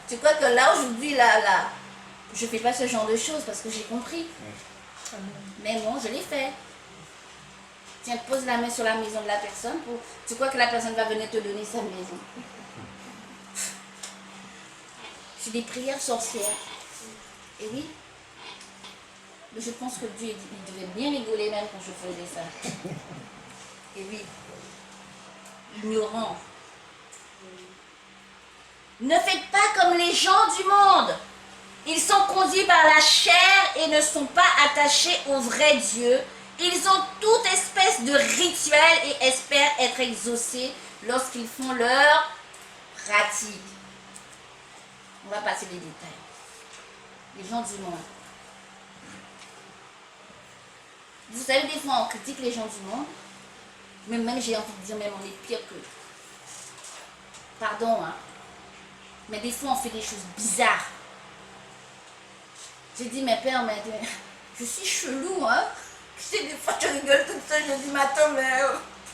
Tu crois que là, aujourd'hui, là, je ne fais pas ce genre de choses parce que j'ai compris. Mais bon, je l'ai fait. Tiens, pose la main sur la maison de la personne. Tu crois que la personne va venir te donner sa maison? C'est des prières sorcières. Et oui. Mais je pense que Dieu, il devait bien rigoler même quand je faisais ça. Et oui. Ignorant. Ne faites pas comme les gens du monde. Ils sont conduits par la chair et ne sont pas attachés au vrai Dieu. Ils ont toute espèce de rituel et espèrent être exaucés lorsqu'ils font leur pratique. On va passer les détails. Les gens du monde. Vous savez, des fois on critique les gens du monde, mais même j'ai envie de dire, même on est pire qu'eux. Pardon, hein. Mais des fois on fait des choses bizarres. J'ai dit, mais père, mais je suis chelou, hein. Tu sais, des fois je rigole toute seule, je dis, mais attends, mais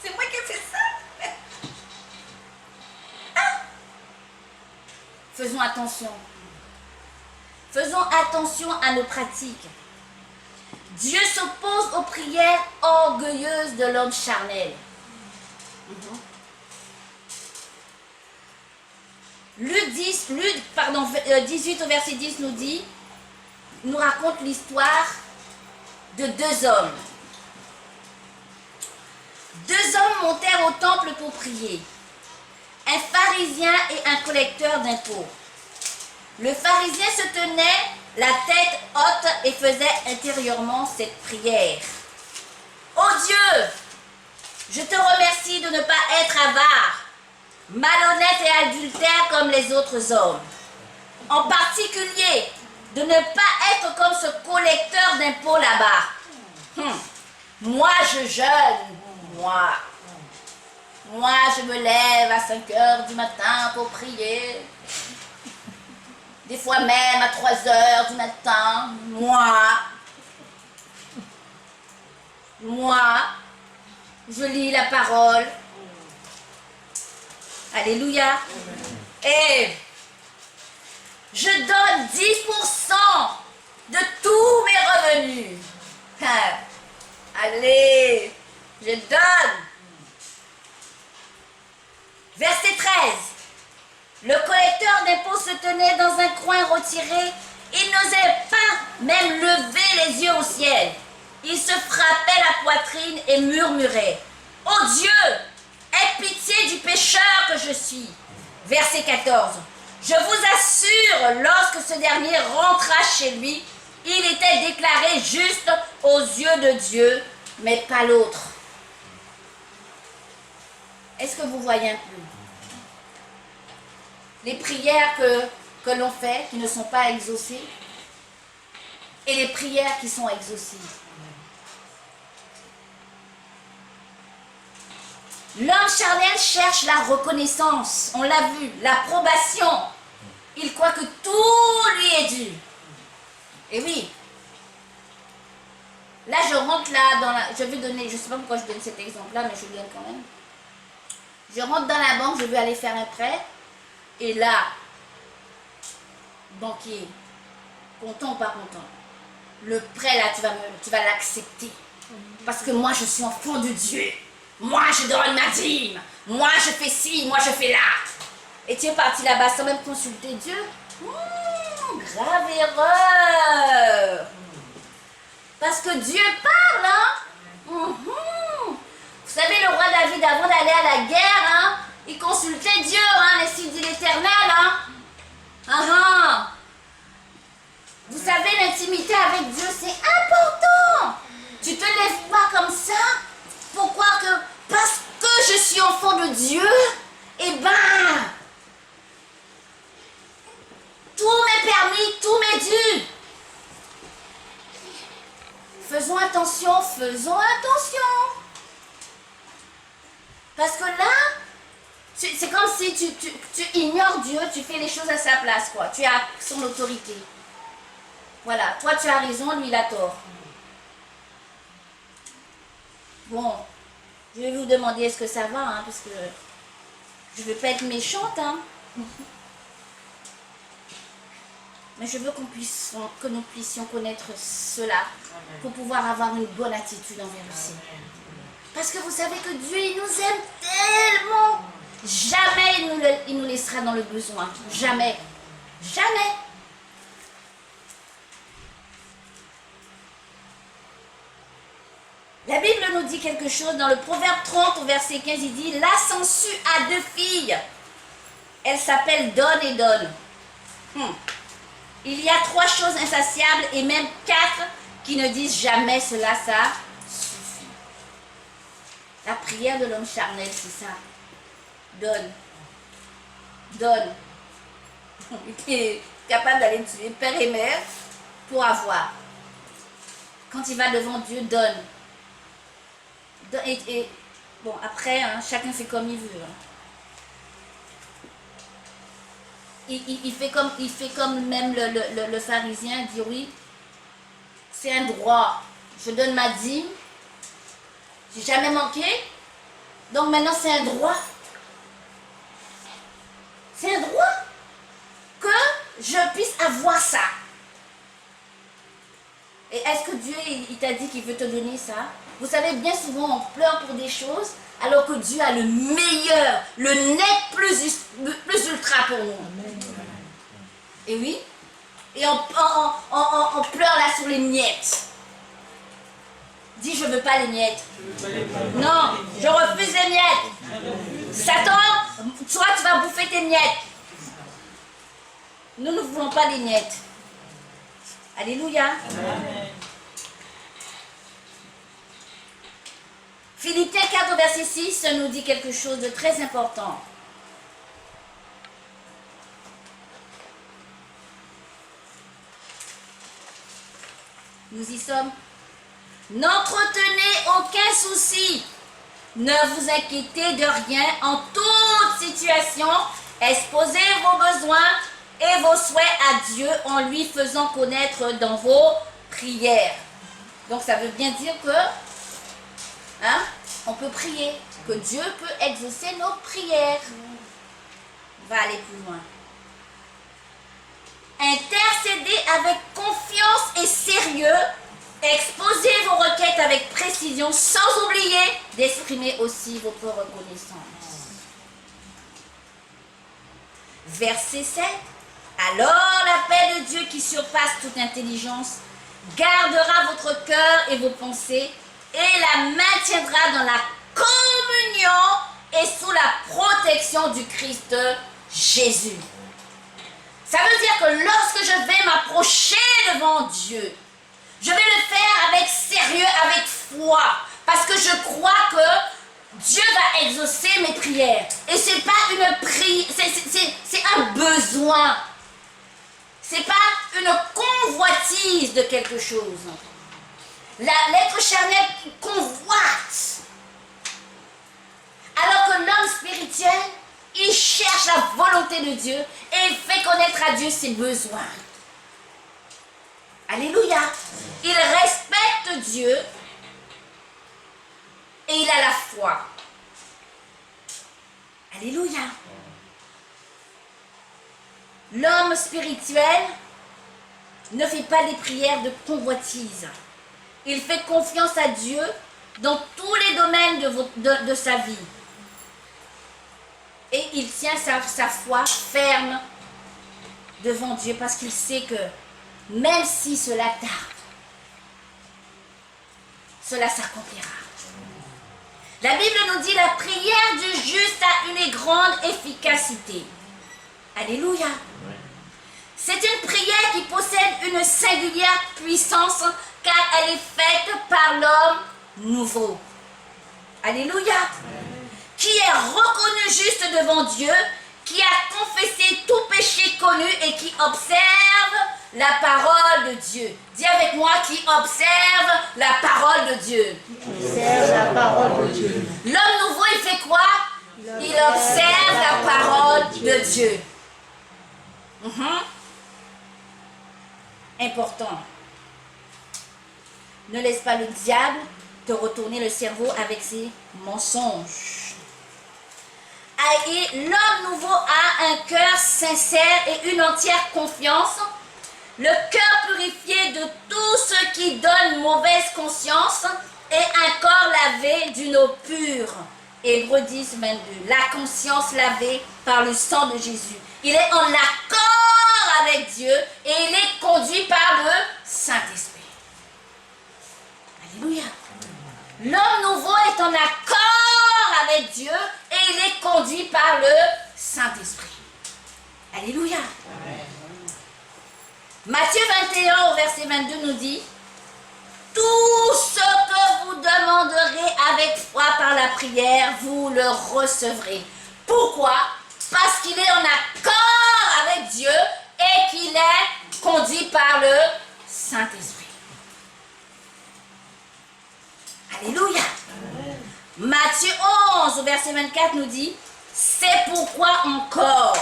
c'est moi qui ai fait ça. Ah. Faisons attention. Faisons attention à nos pratiques. Dieu s'oppose aux prières orgueilleuses de l'homme charnel. Luc 18 au verset 10 nous raconte l'histoire de deux hommes. Deux hommes montèrent au temple pour prier. Un pharisien et un collecteur d'impôts. Le pharisien se tenait la tête haute et faisait intérieurement cette prière. Ô Dieu, je te remercie de ne pas être avare, malhonnête et adultère comme les autres hommes. En particulier, de ne pas être comme ce collecteur d'impôts là-bas. Moi, je jeûne, moi, je me lève à 5 heures du matin pour prier. Des fois même à 3 heures du matin. Moi, je lis la parole. Alléluia. Et je donne 10% de tous mes revenus. Allez, je donne. Verset 13. Le collecteur d'impôts se tenait dans un coin retiré. Il n'osait pas même lever les yeux au ciel. Il se frappait la poitrine et murmurait: « Ô Dieu, aie pitié du pécheur que je suis. » Verset 14. Je vous assure, lorsque ce dernier rentra chez lui, il était déclaré juste aux yeux de Dieu, mais pas l'autre. Est-ce que vous voyez un peu? Les prières que l'on fait, qui ne sont pas exaucées, et les prières qui sont exaucées. L'homme charnel cherche la reconnaissance, on l'a vu, l'approbation. Il croit que tout lui est dû. Et oui. Là, je rentre là dans la... Je vais donner, je ne sais pas pourquoi je donne cet exemple-là, mais je le donne quand même. Je rentre dans la banque, je veux aller faire un prêt. Et là, banquier, content ou pas content, le prêt là, tu vas l'accepter. Parce que moi, je suis enfant de Dieu. Moi, je donne ma dîme. Moi, je fais ci, moi, je fais là. Et tu es parti là-bas sans même consulter Dieu. Grave erreur. Parce que Dieu parle, hein. Vous savez, le roi David, avant d'aller à la guerre, hein, il consultait Dieu, hein, les signes de l'Éternel, hein. Vous savez, l'intimité avec Dieu, c'est important. Tu te lèves pas comme ça. Pourquoi que? Parce que je suis Dieu, eh ben, tout m'est permis, tout m'est dû. Faisons attention, faisons attention. Parce que là, c'est comme si tu ignores Dieu, tu fais les choses à sa place, quoi. Tu as son autorité. Voilà, toi tu as raison, lui il a tort. Bon, je vais vous demander est-ce que ça va, hein, parce que je ne veux pas être méchante, hein. Mais je veux que nous puissions connaître cela pour pouvoir avoir une bonne attitude envers le Seigneur. Parce que vous savez que Dieu, il nous aime tellement. Jamais il nous laissera dans le besoin. Jamais. Jamais. La Bible nous dit quelque chose dans le Proverbe 30 au verset 15. Il dit, la sangsue a 2 filles. Elles s'appellent Donne et Donne. Il y a 3 choses insatiables et même 4 qui ne disent jamais cela, ça suffit. La prière de l'homme charnel, c'est ça. Donne. Donne. Il est capable d'aller tuer père et mère pour avoir. Quand il va devant Dieu, donne. Et bon, après, hein, chacun fait comme il veut. Hein. Il fait comme même le pharisien, dit oui, c'est un droit. Je donne ma dîme, j'ai jamais manqué, donc maintenant c'est un droit. C'est un droit que je puisse avoir ça. Et est-ce que Dieu, il t'a dit qu'il veut te donner ça? Vous savez, bien souvent, on pleure pour des choses, alors que Dieu a le meilleur, le net plus ultra pour nous. Et oui. Et on pleure là sur les miettes. Dis, je ne veux pas les miettes. Non, je refuse les miettes. Satan, toi, tu vas bouffer tes miettes. Nous ne voulons pas des miettes. Alléluia. Amen. Philippiens 4 verset 6 nous dit quelque chose de très important. Nous y sommes. N'entretenez aucun souci. Ne vous inquiétez de rien. En toute situation, exposez vos besoins et vos souhaits à Dieu en lui faisant connaître dans vos prières. Donc ça veut bien dire que hein, on peut prier, que Dieu peut exaucer nos prières. On va aller plus loin. Intercédez avec confiance et sérieux. Exposez vos requêtes avec précision, sans oublier d'exprimer aussi votre reconnaissance. Verset 7. Alors la paix de Dieu qui surpasse toute intelligence gardera votre cœur et vos pensées et la maintiendra dans la communion et sous la protection du Christ Jésus. Ça veut dire que lorsque je vais m'approcher devant Dieu, je vais le faire avec sérieux, avec foi, parce que je crois que Dieu va exaucer mes prières. Et c'est pas une prière, c'est un besoin. C'est pas une convoitise de quelque chose. L'être charnel convoite. Alors que l'homme spirituel, il cherche la volonté de Dieu et il fait connaître à Dieu ses besoins. Alléluia. Il respecte Dieu et il a la foi. Alléluia. L'homme spirituel ne fait pas des prières de convoitise. Il fait confiance à Dieu dans tous les domaines de sa vie. Et il tient sa foi ferme devant Dieu parce qu'il sait que même si cela tarde, cela s'accomplira. La Bible nous dit la prière du juste a une grande efficacité. Alléluia. C'est une prière qui possède une singulière puissance car elle est faite par l'homme nouveau. Alléluia. qui est reconnu juste devant Dieu, qui a confessé tout péché connu et qui observe la parole de Dieu. Dis avec moi, qui observe la parole de Dieu. Observe la parole de Dieu. L'homme nouveau, il fait quoi? Il observe la parole de Dieu. Important. Ne laisse pas le diable te retourner le cerveau avec ses mensonges. Et l'homme nouveau a un cœur sincère et une entière confiance, le cœur purifié de tout ce qui donne mauvaise conscience et un corps lavé d'une eau pure. Hébreux 10, 22. La conscience lavée par le sang de Jésus. Il est en accord avec Dieu et il est conduit par le Saint-Esprit. Alléluia. L'homme nouveau est en accord avec Dieu et il est conduit par le Saint-Esprit. Alléluia. Amen. Matthieu 21 au verset 22 nous dit: tout ce que vous demanderez avec foi par la prière, vous le recevrez. Pourquoi? Parce qu'il est en accord avec Dieu et qu'il est conduit par le Saint-Esprit. Alléluia. Matthieu 11 au verset 24 nous dit: c'est pourquoi encore,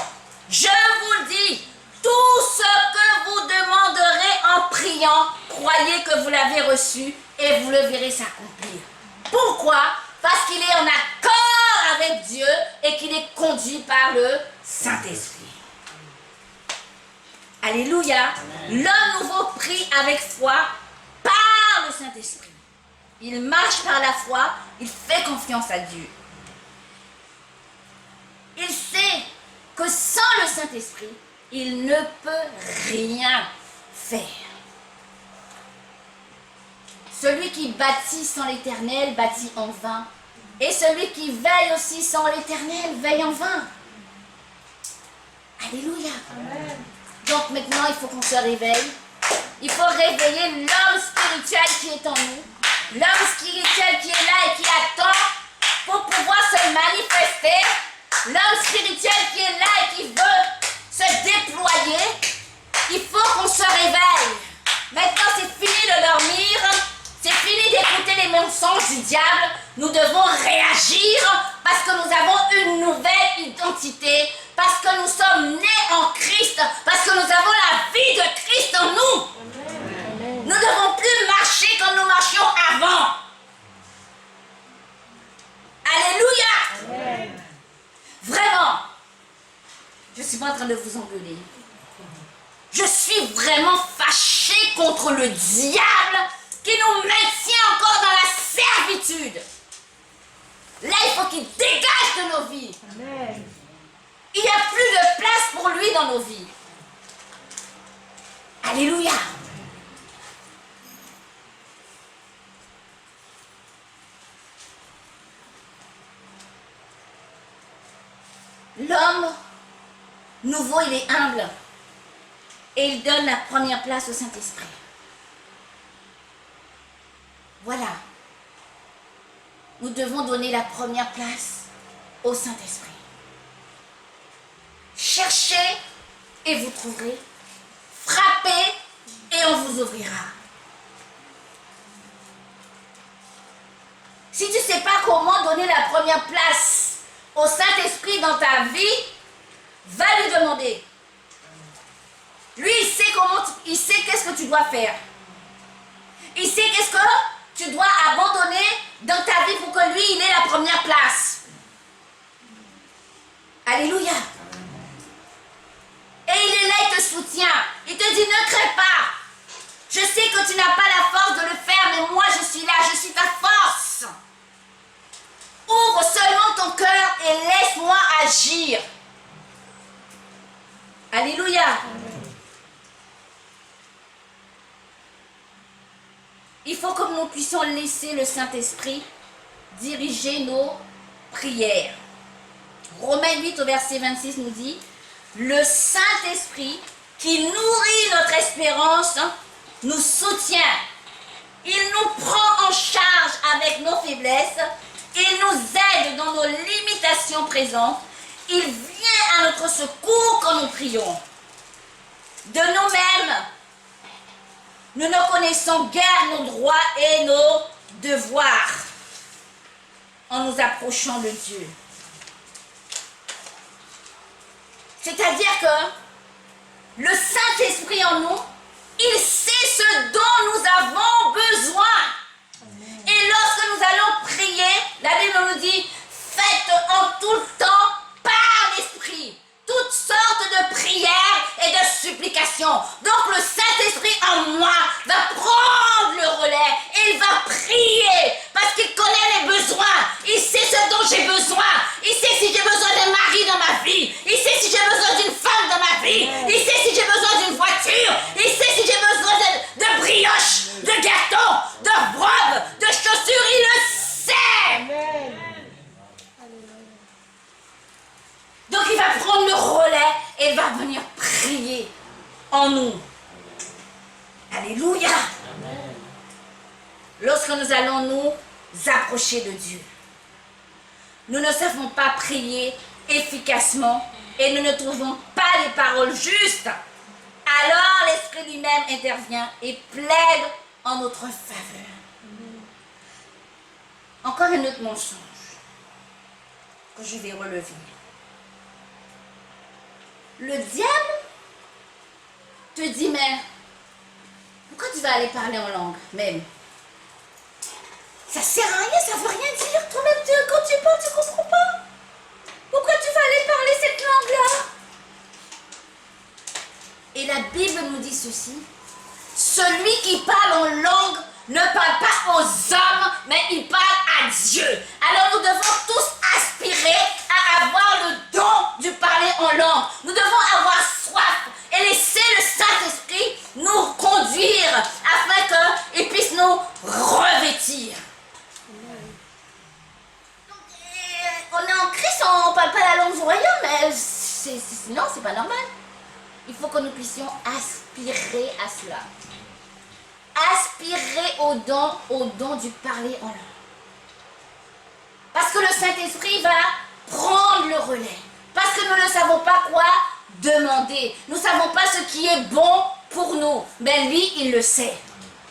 je vous le dis, tout ce que vous demanderez en priant, croyez que vous l'avez reçu et vous le verrez s'accomplir. Pourquoi? Parce qu'il est en accord avec Dieu et qu'il est conduit par le Saint-Esprit. Alléluia. L'homme nouveau prie avec foi par le Saint-Esprit. Il marche par la foi, il fait confiance à Dieu. Il sait que sans le Saint-Esprit, il ne peut rien faire. Celui qui bâtit sans l'Éternel bâtit en vain. Et celui qui veille aussi sans l'Éternel veille en vain. Alléluia. Amen. Donc maintenant, il faut qu'on se réveille. Il faut réveiller l'homme spirituel qui est en nous. L'homme spirituel qui est là et qui attend pour pouvoir se manifester. L'homme spirituel qui est là et qui veut se déployer. Il faut qu'on se réveille. Maintenant, c'est fini de dormir. C'est fini d'écouter les mensonges du diable. Nous devons réagir parce que nous avons une nouvelle identité. Parce que nous sommes nés en Christ. Parce que nous avons la vie de Christ en nous. Amen. Nous ne devons plus marcher comme nous marchions avant. Alléluia. Amen. Vraiment. Je ne suis pas en train de vous engueuler. Je suis vraiment fâchée contre le diable qui nous maintient encore dans la servitude. Là, il faut qu'il dégage de nos vies. Amen. Il n'y a plus de place pour lui dans nos vies. Alléluia. L'homme nouveau, il est humble. Et il donne la première place au Saint-Esprit. Voilà. Nous devons donner la première place au Saint-Esprit. Cherchez et vous trouverez. Frappez et on vous ouvrira. Si tu ne sais pas comment donner la première place au Saint-Esprit dans ta vie, va lui demander. Lui, il sait qu'est-ce que tu dois faire. Il sait qu'est-ce que tu dois abandonner dans ta vie pour que lui, il ait la première place. Alléluia. Et il est là, il te soutient. Il te dit, ne crains pas. Je sais que tu n'as pas la force de le faire, mais moi, je suis là, je suis ta force. Ouvre seulement ton cœur et laisse-moi agir. Alléluia. Il faut que nous puissions laisser le Saint-Esprit diriger nos prières. Romains 8 au verset 26 nous dit: le Saint-Esprit qui nourrit notre espérance nous soutient. Il nous prend en charge avec nos faiblesses. Il nous aide dans nos limitations présentes, il vient à notre secours quand nous prions. De nous-mêmes, nous ne connaissons guère nos droits et nos devoirs en nous approchant de Dieu. C'est-à-dire que le Saint-Esprit en nous, il sait ce dont nous avons besoin. Et lorsque nous allons prier, la Bible nous dit, faites en tout temps par l'Esprit toutes sortes de prières et de supplications. Donc le Saint-Esprit en moi va prendre le relais et il va prier parce qu'il connaît les besoins. Il sait ce dont j'ai besoin. Il sait si j'ai besoin d'un mari dans ma vie. Il sait si j'ai besoin d'une femme dans ma vie. Il sait si j'ai besoin d'une voiture. Il sait si j'ai besoin de brioches, de gâteaux, de robes, de chaussures. Il le sait. Amen. Donc il va prendre le relais et il va venir prier en nous. Alléluia. Amen. Lorsque nous allons nous approcher de Dieu, nous ne savons pas prier efficacement et nous ne trouvons pas les paroles justes. Alors l'Esprit lui-même intervient et plaide en notre faveur. Encore un autre mensonge que je vais relever. Le diable te dit, mais pourquoi tu vas aller parler en langue même? Ça sert à rien, ça veut rien dire. Toi-même, quand tu parles, tu ne comprends pas. Pourquoi tu vas aller parler cette langue-là? Et la Bible nous dit ceci. Celui qui parle en langue ne parle pas aux hommes, mais il parle à Dieu. Alors nous devons tous aspirer à avoir le don du parler en langue. Nous devons avoir soif et laisser le Saint-Esprit nous conduire afin qu'il puisse nous revêtir. Donc, on est en Christ, on ne parle pas la langue du royaume, mais sinon c'est pas normal. Il faut que nous puissions aspirer à cela. Aspirer au don du parler en langue. Parce que le Saint-Esprit va prendre le relais. Parce que nous ne savons pas quoi demander. Nous ne savons pas ce qui est bon pour nous. Mais lui, il le sait.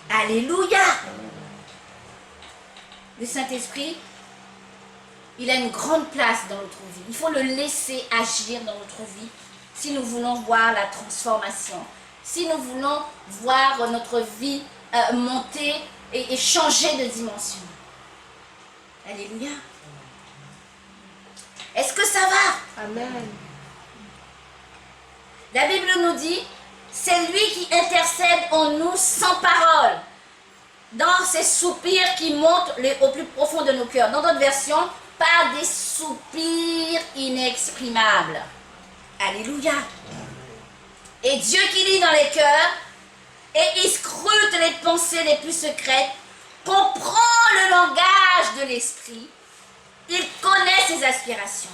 Alléluia. Le Saint-Esprit, il a une grande place dans notre vie. Il faut le laisser agir dans notre vie si nous voulons voir la transformation. Si nous voulons voir notre vie monter et changer de dimension. Alléluia. Est-ce que ça va? Amen. La Bible nous dit, c'est lui qui intercède en nous sans parole, dans ces soupirs qui montent au plus profond de nos cœurs. Dans d'autres versions, par des soupirs inexprimables. Alléluia. Et Dieu qui lit dans les cœurs, et il scrute les pensées les plus secrètes, comprend le langage de l'esprit, il connaît ses aspirations,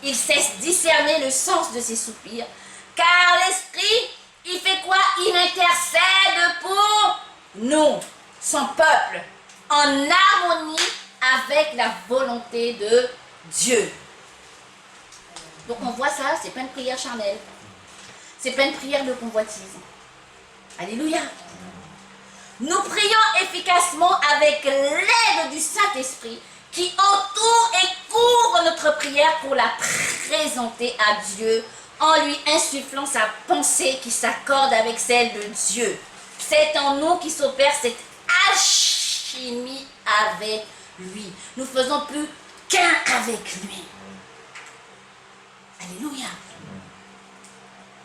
il sait discerner le sens de ses soupirs, car l'esprit, il fait quoi? Il intercède pour nous, son peuple, en harmonie avec la volonté de Dieu. Donc on voit ça, c'est pas une prière charnelle, c'est pas une prière de convoitise. Alléluia. Nous prions efficacement avec l'aide du Saint-Esprit qui entoure et couvre notre prière pour la présenter à Dieu en lui insufflant sa pensée qui s'accorde avec celle de Dieu. C'est en nous qui s'opère cette alchimie avec lui. Nous faisons plus qu'un avec lui. Alléluia.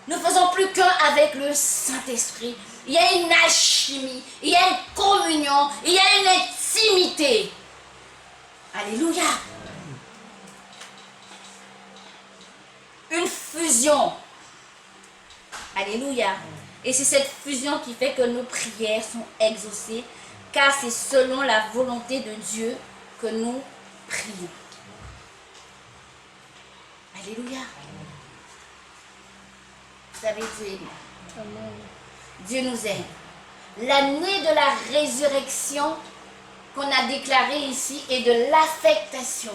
Nous faisons plus qu'un avec le Saint-Esprit. Il y a une alchimie, il y a une communion, il y a une intimité. Alléluia. Une fusion. Alléluia. Et c'est cette fusion qui fait que nos prières sont exaucées, car c'est selon la volonté de Dieu que nous prions. Alléluia. Vous savez, Dieu est bon. Amen. Dieu nous aime. L'année de la résurrection qu'on a déclarée ici et de l'affectation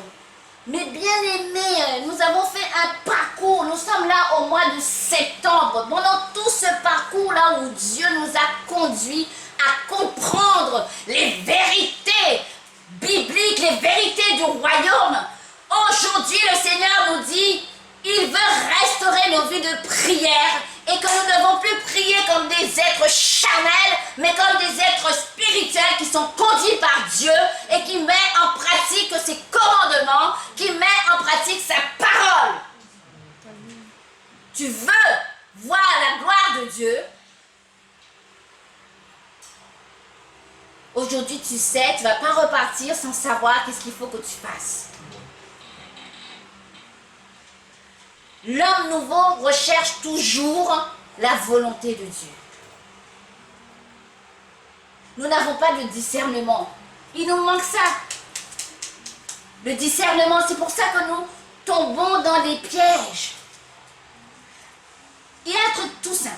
Mais bien aimés, nous avons fait un parcours. Nous sommes là au mois de septembre. Pendant tout ce parcours-là où Dieu nous a conduits à comprendre les vérités bibliques, les vérités du royaume. Aujourd'hui, le Seigneur nous dit, il veut restaurer nos vies de prière et que nous ne devons plus prier comme des êtres charnels, mais comme des êtres spirituels qui sont conduits par Dieu et qui mettent en pratique ses commandements, qui mettent en pratique sa parole. Tu veux voir la gloire de Dieu? Aujourd'hui, tu sais, tu ne vas pas repartir sans savoir qu'est-ce qu'il faut que tu fasses. L'homme nouveau recherche toujours la volonté de Dieu. Nous n'avons pas de discernement. Il nous manque ça. Le discernement, c'est pour ça que nous tombons dans les pièges. Il y a un truc tout simple.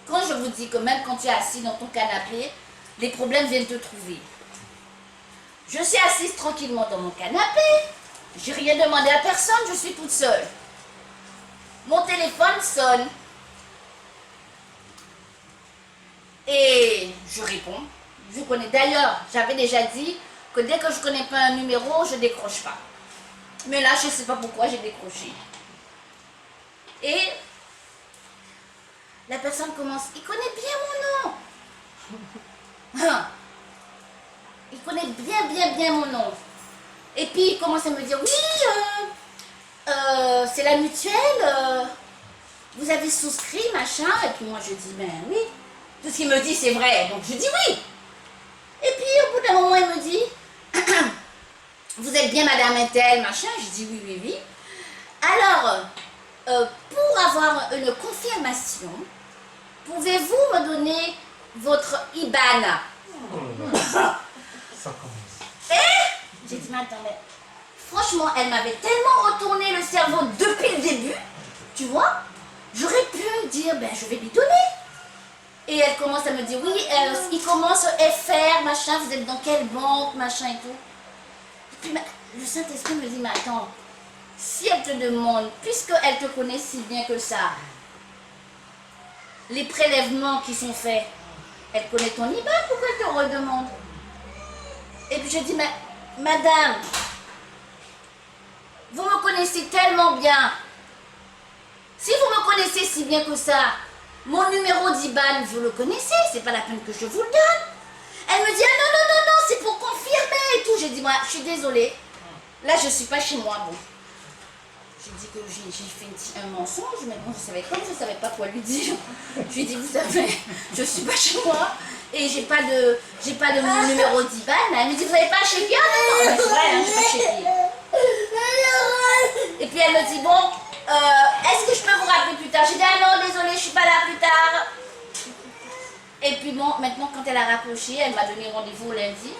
Quand je vous dis que même quand tu es assis dans ton canapé, les problèmes viennent te trouver. Je suis assise tranquillement dans mon canapé. J'ai rien demandé à personne, je suis toute seule. Mon téléphone sonne. Et je réponds. Je connais d'ailleurs, j'avais déjà dit que dès que je ne connais pas un numéro, je ne décroche pas. Mais là, je ne sais pas pourquoi j'ai décroché. Et la personne commence, il connaît bien mon nom. Il connaît bien mon nom. Et puis il commence à me dire, oui, c'est la mutuelle, vous avez souscrit, machin. Et puis moi je dis, ben oui. Tout ce qu'il me dit c'est vrai, donc je dis oui. Et puis au bout d'un moment il me dit, vous êtes bien madame Intel, machin. Je dis oui. Alors, pour avoir une confirmation, pouvez-vous me donner votre IBAN? Ça commence. Et j'ai dit, mais attendez, franchement, elle m'avait tellement retourné le cerveau depuis le début, tu vois, j'aurais pu dire, ben je vais lui donner. Et elle commence à me dire, oui, il commence FR, machin, vous êtes dans quelle banque, machin et tout. Et puis le Saint-Esprit me dit, mais attends, si elle te demande, puisqu'elle te connaît si bien que ça, les prélèvements qui sont faits, elle connaît ton IBAN, pourquoi elle te redemande? Et puis je dis, mais madame, vous me connaissez tellement bien. Si vous me connaissez si bien que ça, mon numéro d'IBAN, vous le connaissez, c'est pas la peine que je vous le donne. Elle me dit, ah non, c'est pour confirmer et tout. J'ai dit, moi, je suis désolée. Là, je suis pas chez moi, bon. J'ai dit que j'ai fait un mensonge, mais bon, je savais pas quoi lui dire. Je lui ai dit, vous savez, je suis pas chez moi et j'ai pas de mon numéro d'IBAN. Elle me dit, vous n'avez pas chez qui? Ah non, c'est vrai, hein, j'ai pas chez qui. Et puis elle me dit, bon, est-ce que je peux vous rappeler plus tard? J'ai dit, ah non, désolée, je suis pas là plus tard. Et puis bon, maintenant quand elle a raccroché, elle m'a donné rendez-vous lundi.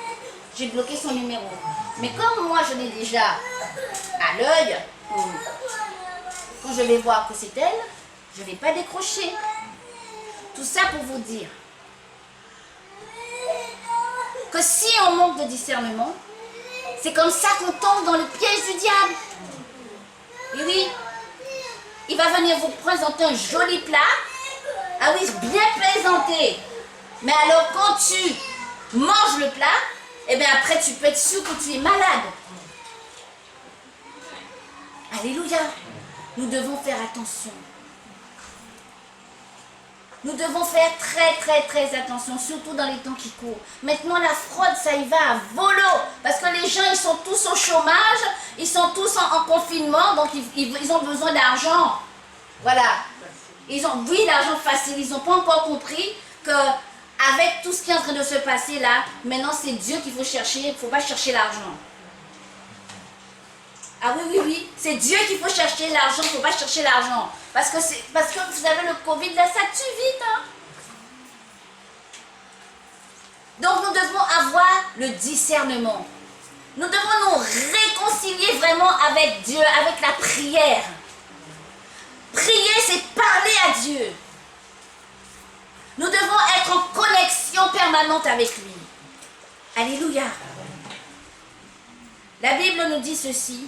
J'ai bloqué son numéro. Mais comme moi je l'ai déjà à l'œil, quand je vais voir que c'est elle, je ne vais pas décrocher. Tout ça pour vous dire que si on manque de discernement, c'est comme ça qu'on tombe dans le piège du diable. Et oui, il va venir vous présenter un joli plat. Ah oui, bien présenté. Mais alors quand tu manges le plat, et bien après tu peux être sûr que tu es malade. Alléluia. Nous devons faire attention. Nous devons faire très attention, surtout dans les temps qui courent. Maintenant, la fraude, ça y va à volo. Parce que les gens, ils sont tous au chômage, ils sont tous en confinement, donc ils ont besoin d'argent. Voilà. Ils ont, oui, l'argent facile. Ils n'ont pas encore compris qu'avec tout ce qui est en train de se passer là, maintenant, c'est Dieu qu'il faut chercher, il ne faut pas chercher l'argent. Ah oui, c'est Dieu qu'il faut chercher l'argent, il ne faut pas chercher l'argent. Parce que vous savez, le Covid, là, ça tue vite. Hein? Donc, nous devons avoir le discernement. Nous devons nous réconcilier vraiment avec Dieu, avec la prière. Prier, c'est parler à Dieu. Nous devons être en connexion permanente avec lui. Alléluia. La Bible nous dit ceci.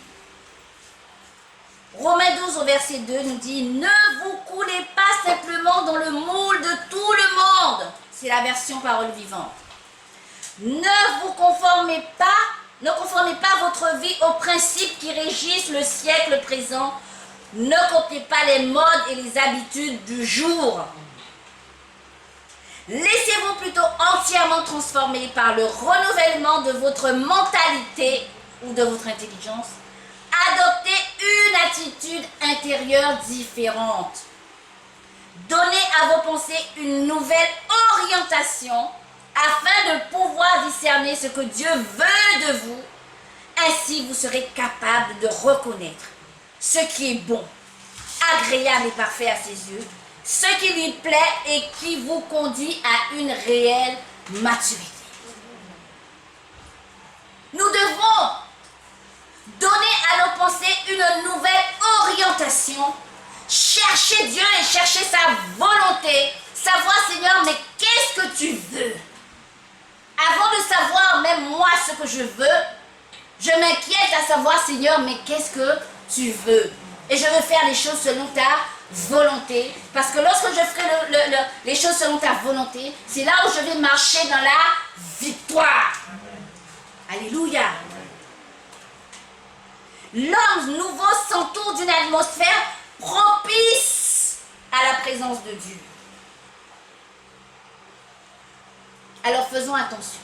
Romains 12 au verset 2 nous dit « Ne vous coulez pas simplement dans le moule de tout le monde. » C'est la version parole vivante. Ne conformez pas votre vie aux principes qui régissent le siècle présent. Ne copiez pas les modes et les habitudes du jour. Laissez-vous plutôt entièrement transformer par le renouvellement de votre mentalité ou de votre intelligence. Adoptez une attitude intérieure différente. Donnez à vos pensées une nouvelle orientation afin de pouvoir discerner ce que Dieu veut de vous. Ainsi, vous serez capable de reconnaître ce qui est bon, agréable et parfait à ses yeux, ce qui lui plaît et qui vous conduit à une réelle maturité. Nous devons donner à nos pensées une nouvelle orientation, chercher Dieu et chercher sa volonté, savoir Seigneur, mais qu'est-ce que tu veux? Avant de savoir même moi ce que je veux, je m'inquiète à savoir Seigneur, mais qu'est-ce que tu veux? Et je veux faire les choses selon ta volonté, parce que lorsque je ferai les choses selon ta volonté, c'est là où je vais marcher dans la victoire. Alléluia. L'homme nouveau s'entoure d'une atmosphère propice à la présence de Dieu. Alors faisons attention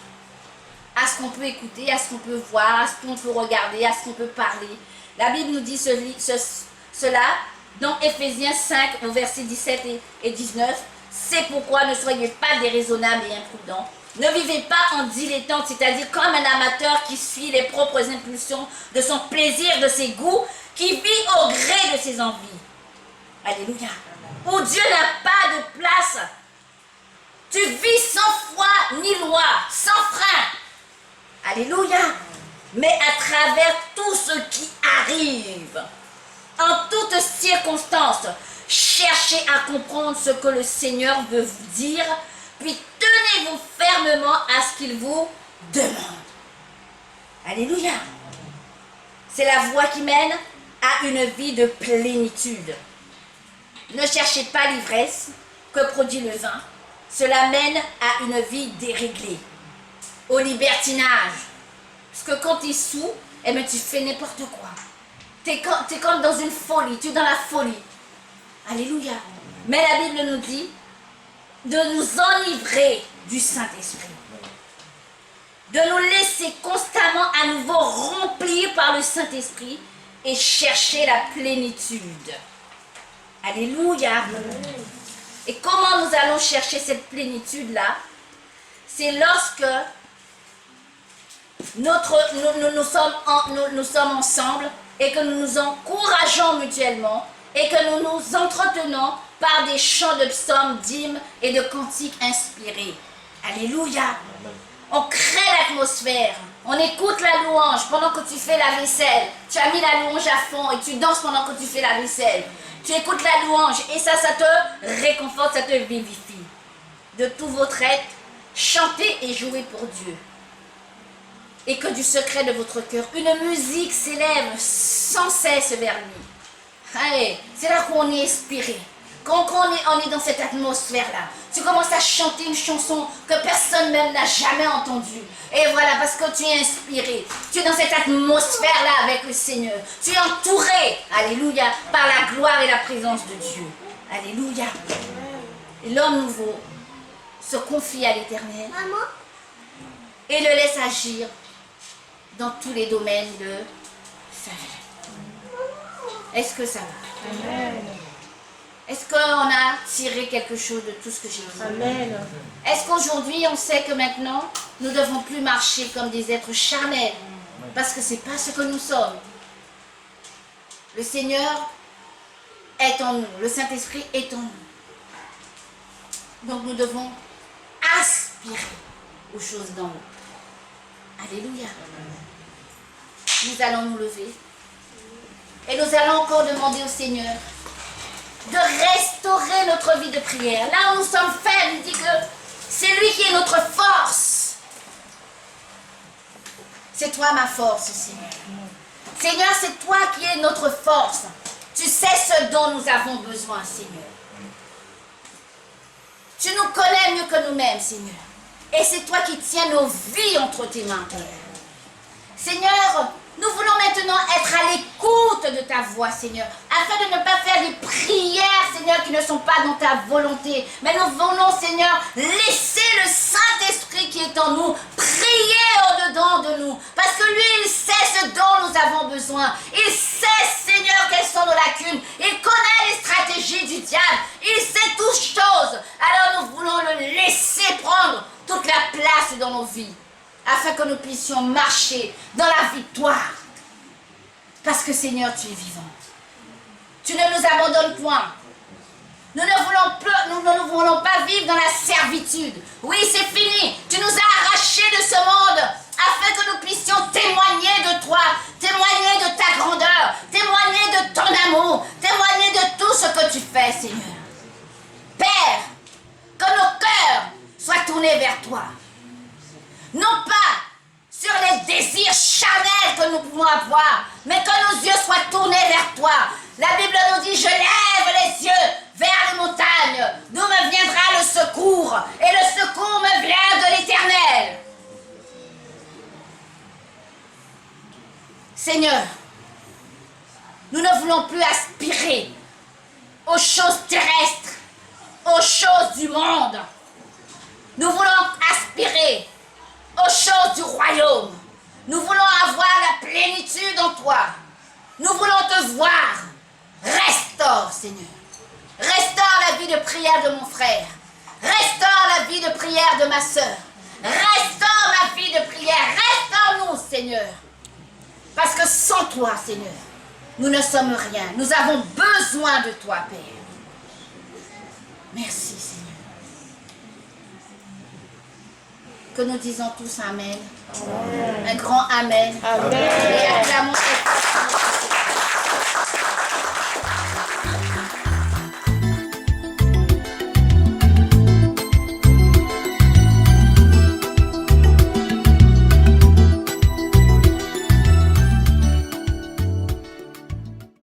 à ce qu'on peut écouter, à ce qu'on peut voir, à ce qu'on peut regarder, à ce qu'on peut parler. La Bible nous dit cela dans Éphésiens 5 au verset 17 et 19. C'est pourquoi ne soyez pas déraisonnables et imprudents. Ne vivez pas en dilettante, c'est-à-dire comme un amateur qui suit les propres impulsions de son plaisir, de ses goûts, qui vit au gré de ses envies. Alléluia. Où Dieu n'a pas de place. Tu vis sans foi ni loi, sans frein. Alléluia. Mais à travers tout ce qui arrive, en toutes circonstances, cherchez à comprendre ce que le Seigneur veut vous dire, puis tenez-vous fermement à ce qu'il vous demande. Alléluia. C'est la voie qui mène à une vie de plénitude. Ne cherchez pas l'ivresse que produit le vin. Cela mène à une vie déréglée, au libertinage. Parce que quand tu es sous, eh bien, tu fais n'importe quoi. Tu es comme dans une folie, tu es dans la folie. Alléluia. Mais la Bible nous dit de nous enivrer du Saint-Esprit. De nous laisser constamment à nouveau remplir par le Saint-Esprit et chercher la plénitude. Alléluia. Et comment nous allons chercher cette plénitude-là? C'est lorsque nous sommes ensemble et que nous nous encourageons mutuellement et que nous nous entretenons par des chants de psaumes, d'hymnes et de cantiques inspirés. Alléluia. On crée l'atmosphère. On écoute la louange pendant que tu fais la vaisselle. Tu as mis la louange à fond et tu danses pendant que tu fais la vaisselle. Tu écoutes la louange et ça te réconforte, ça te vivifie. De tout votre être, chantez et jouez pour Dieu. Et que du secret de votre cœur, une musique s'élève sans cesse vers lui. Allez, c'est là qu'on est inspiré. Quand on est dans cette atmosphère-là, tu commences à chanter une chanson que personne même n'a jamais entendue. Et voilà, parce que tu es inspiré. Tu es dans cette atmosphère-là avec le Seigneur. Tu es entouré, alléluia, par la gloire et la présence de Dieu. Alléluia. Et l'homme nouveau se confie à l'Éternel et le laisse agir dans tous les domaines de sa vie. Est-ce que ça va? Amen. Est-ce qu'on a tiré quelque chose de tout ce que j'ai dit? Amen. Est-ce qu'aujourd'hui, on sait que maintenant, nous ne devons plus marcher comme des êtres charnels? Parce que ce n'est pas ce que nous sommes. Le Seigneur est en nous. Le Saint-Esprit est en nous. Donc nous devons aspirer aux choses d'en haut. Alléluia. Nous allons nous lever. Et nous allons encore demander au Seigneur de restaurer notre vie de prière. Là où nous sommes faibles, il dit que c'est lui qui est notre force. C'est toi ma force, Seigneur. Seigneur, c'est toi qui es notre force. Tu sais ce dont nous avons besoin, Seigneur. Tu nous connais mieux que nous-mêmes, Seigneur. Et c'est toi qui tiens nos vies entre tes mains, Père. Seigneur, nous voulons maintenant être à l'écoute de ta voix, Seigneur, afin de ne pas faire des prières, Seigneur, qui ne sont pas dans ta volonté. Mais nous voulons, Seigneur, laisser le Saint-Esprit qui est en nous prier au-dedans de nous. Parce que lui, il sait ce dont nous avons besoin. Il sait, Seigneur, quelles sont nos lacunes. Il connaît les stratégies du diable. Il sait toutes choses. Alors nous voulons le laisser prendre toute la place dans nos vies, afin que nous puissions marcher dans la victoire. Parce que Seigneur, tu es vivant. Tu ne nous abandonnes point. Nous ne voulons pas vivre dans la servitude. Oui, c'est fini. Tu nous as arrachés de ce monde afin que nous puissions témoigner de toi, témoigner de ta grandeur, témoigner de ton amour, témoigner de tout ce que tu fais, Seigneur. Père, que nos cœurs soient tournés vers toi. Non pas sur les désirs charnels que nous pouvons avoir, mais que nos yeux soient tournés vers toi. La Bible nous dit, je lève les yeux vers les montagnes, d'où me viendra le secours, et le secours me vient de l'Éternel. Seigneur, nous ne voulons plus aspirer aux choses terrestres, aux choses du monde. Nous voulons aspirer aux choses du royaume. Nous voulons avoir la plénitude en toi. Nous voulons te voir. Restaure, Seigneur. Restaure la vie de prière de mon frère. Restaure la vie de prière de ma soeur. Restaure ma vie de prière. Restaure-nous, Seigneur. Parce que sans toi, Seigneur, nous ne sommes rien. Nous avons besoin de toi, Père. Merci, Seigneur. Que nous disons tous Amen. Amen. Un grand Amen. Amen. Et acclamons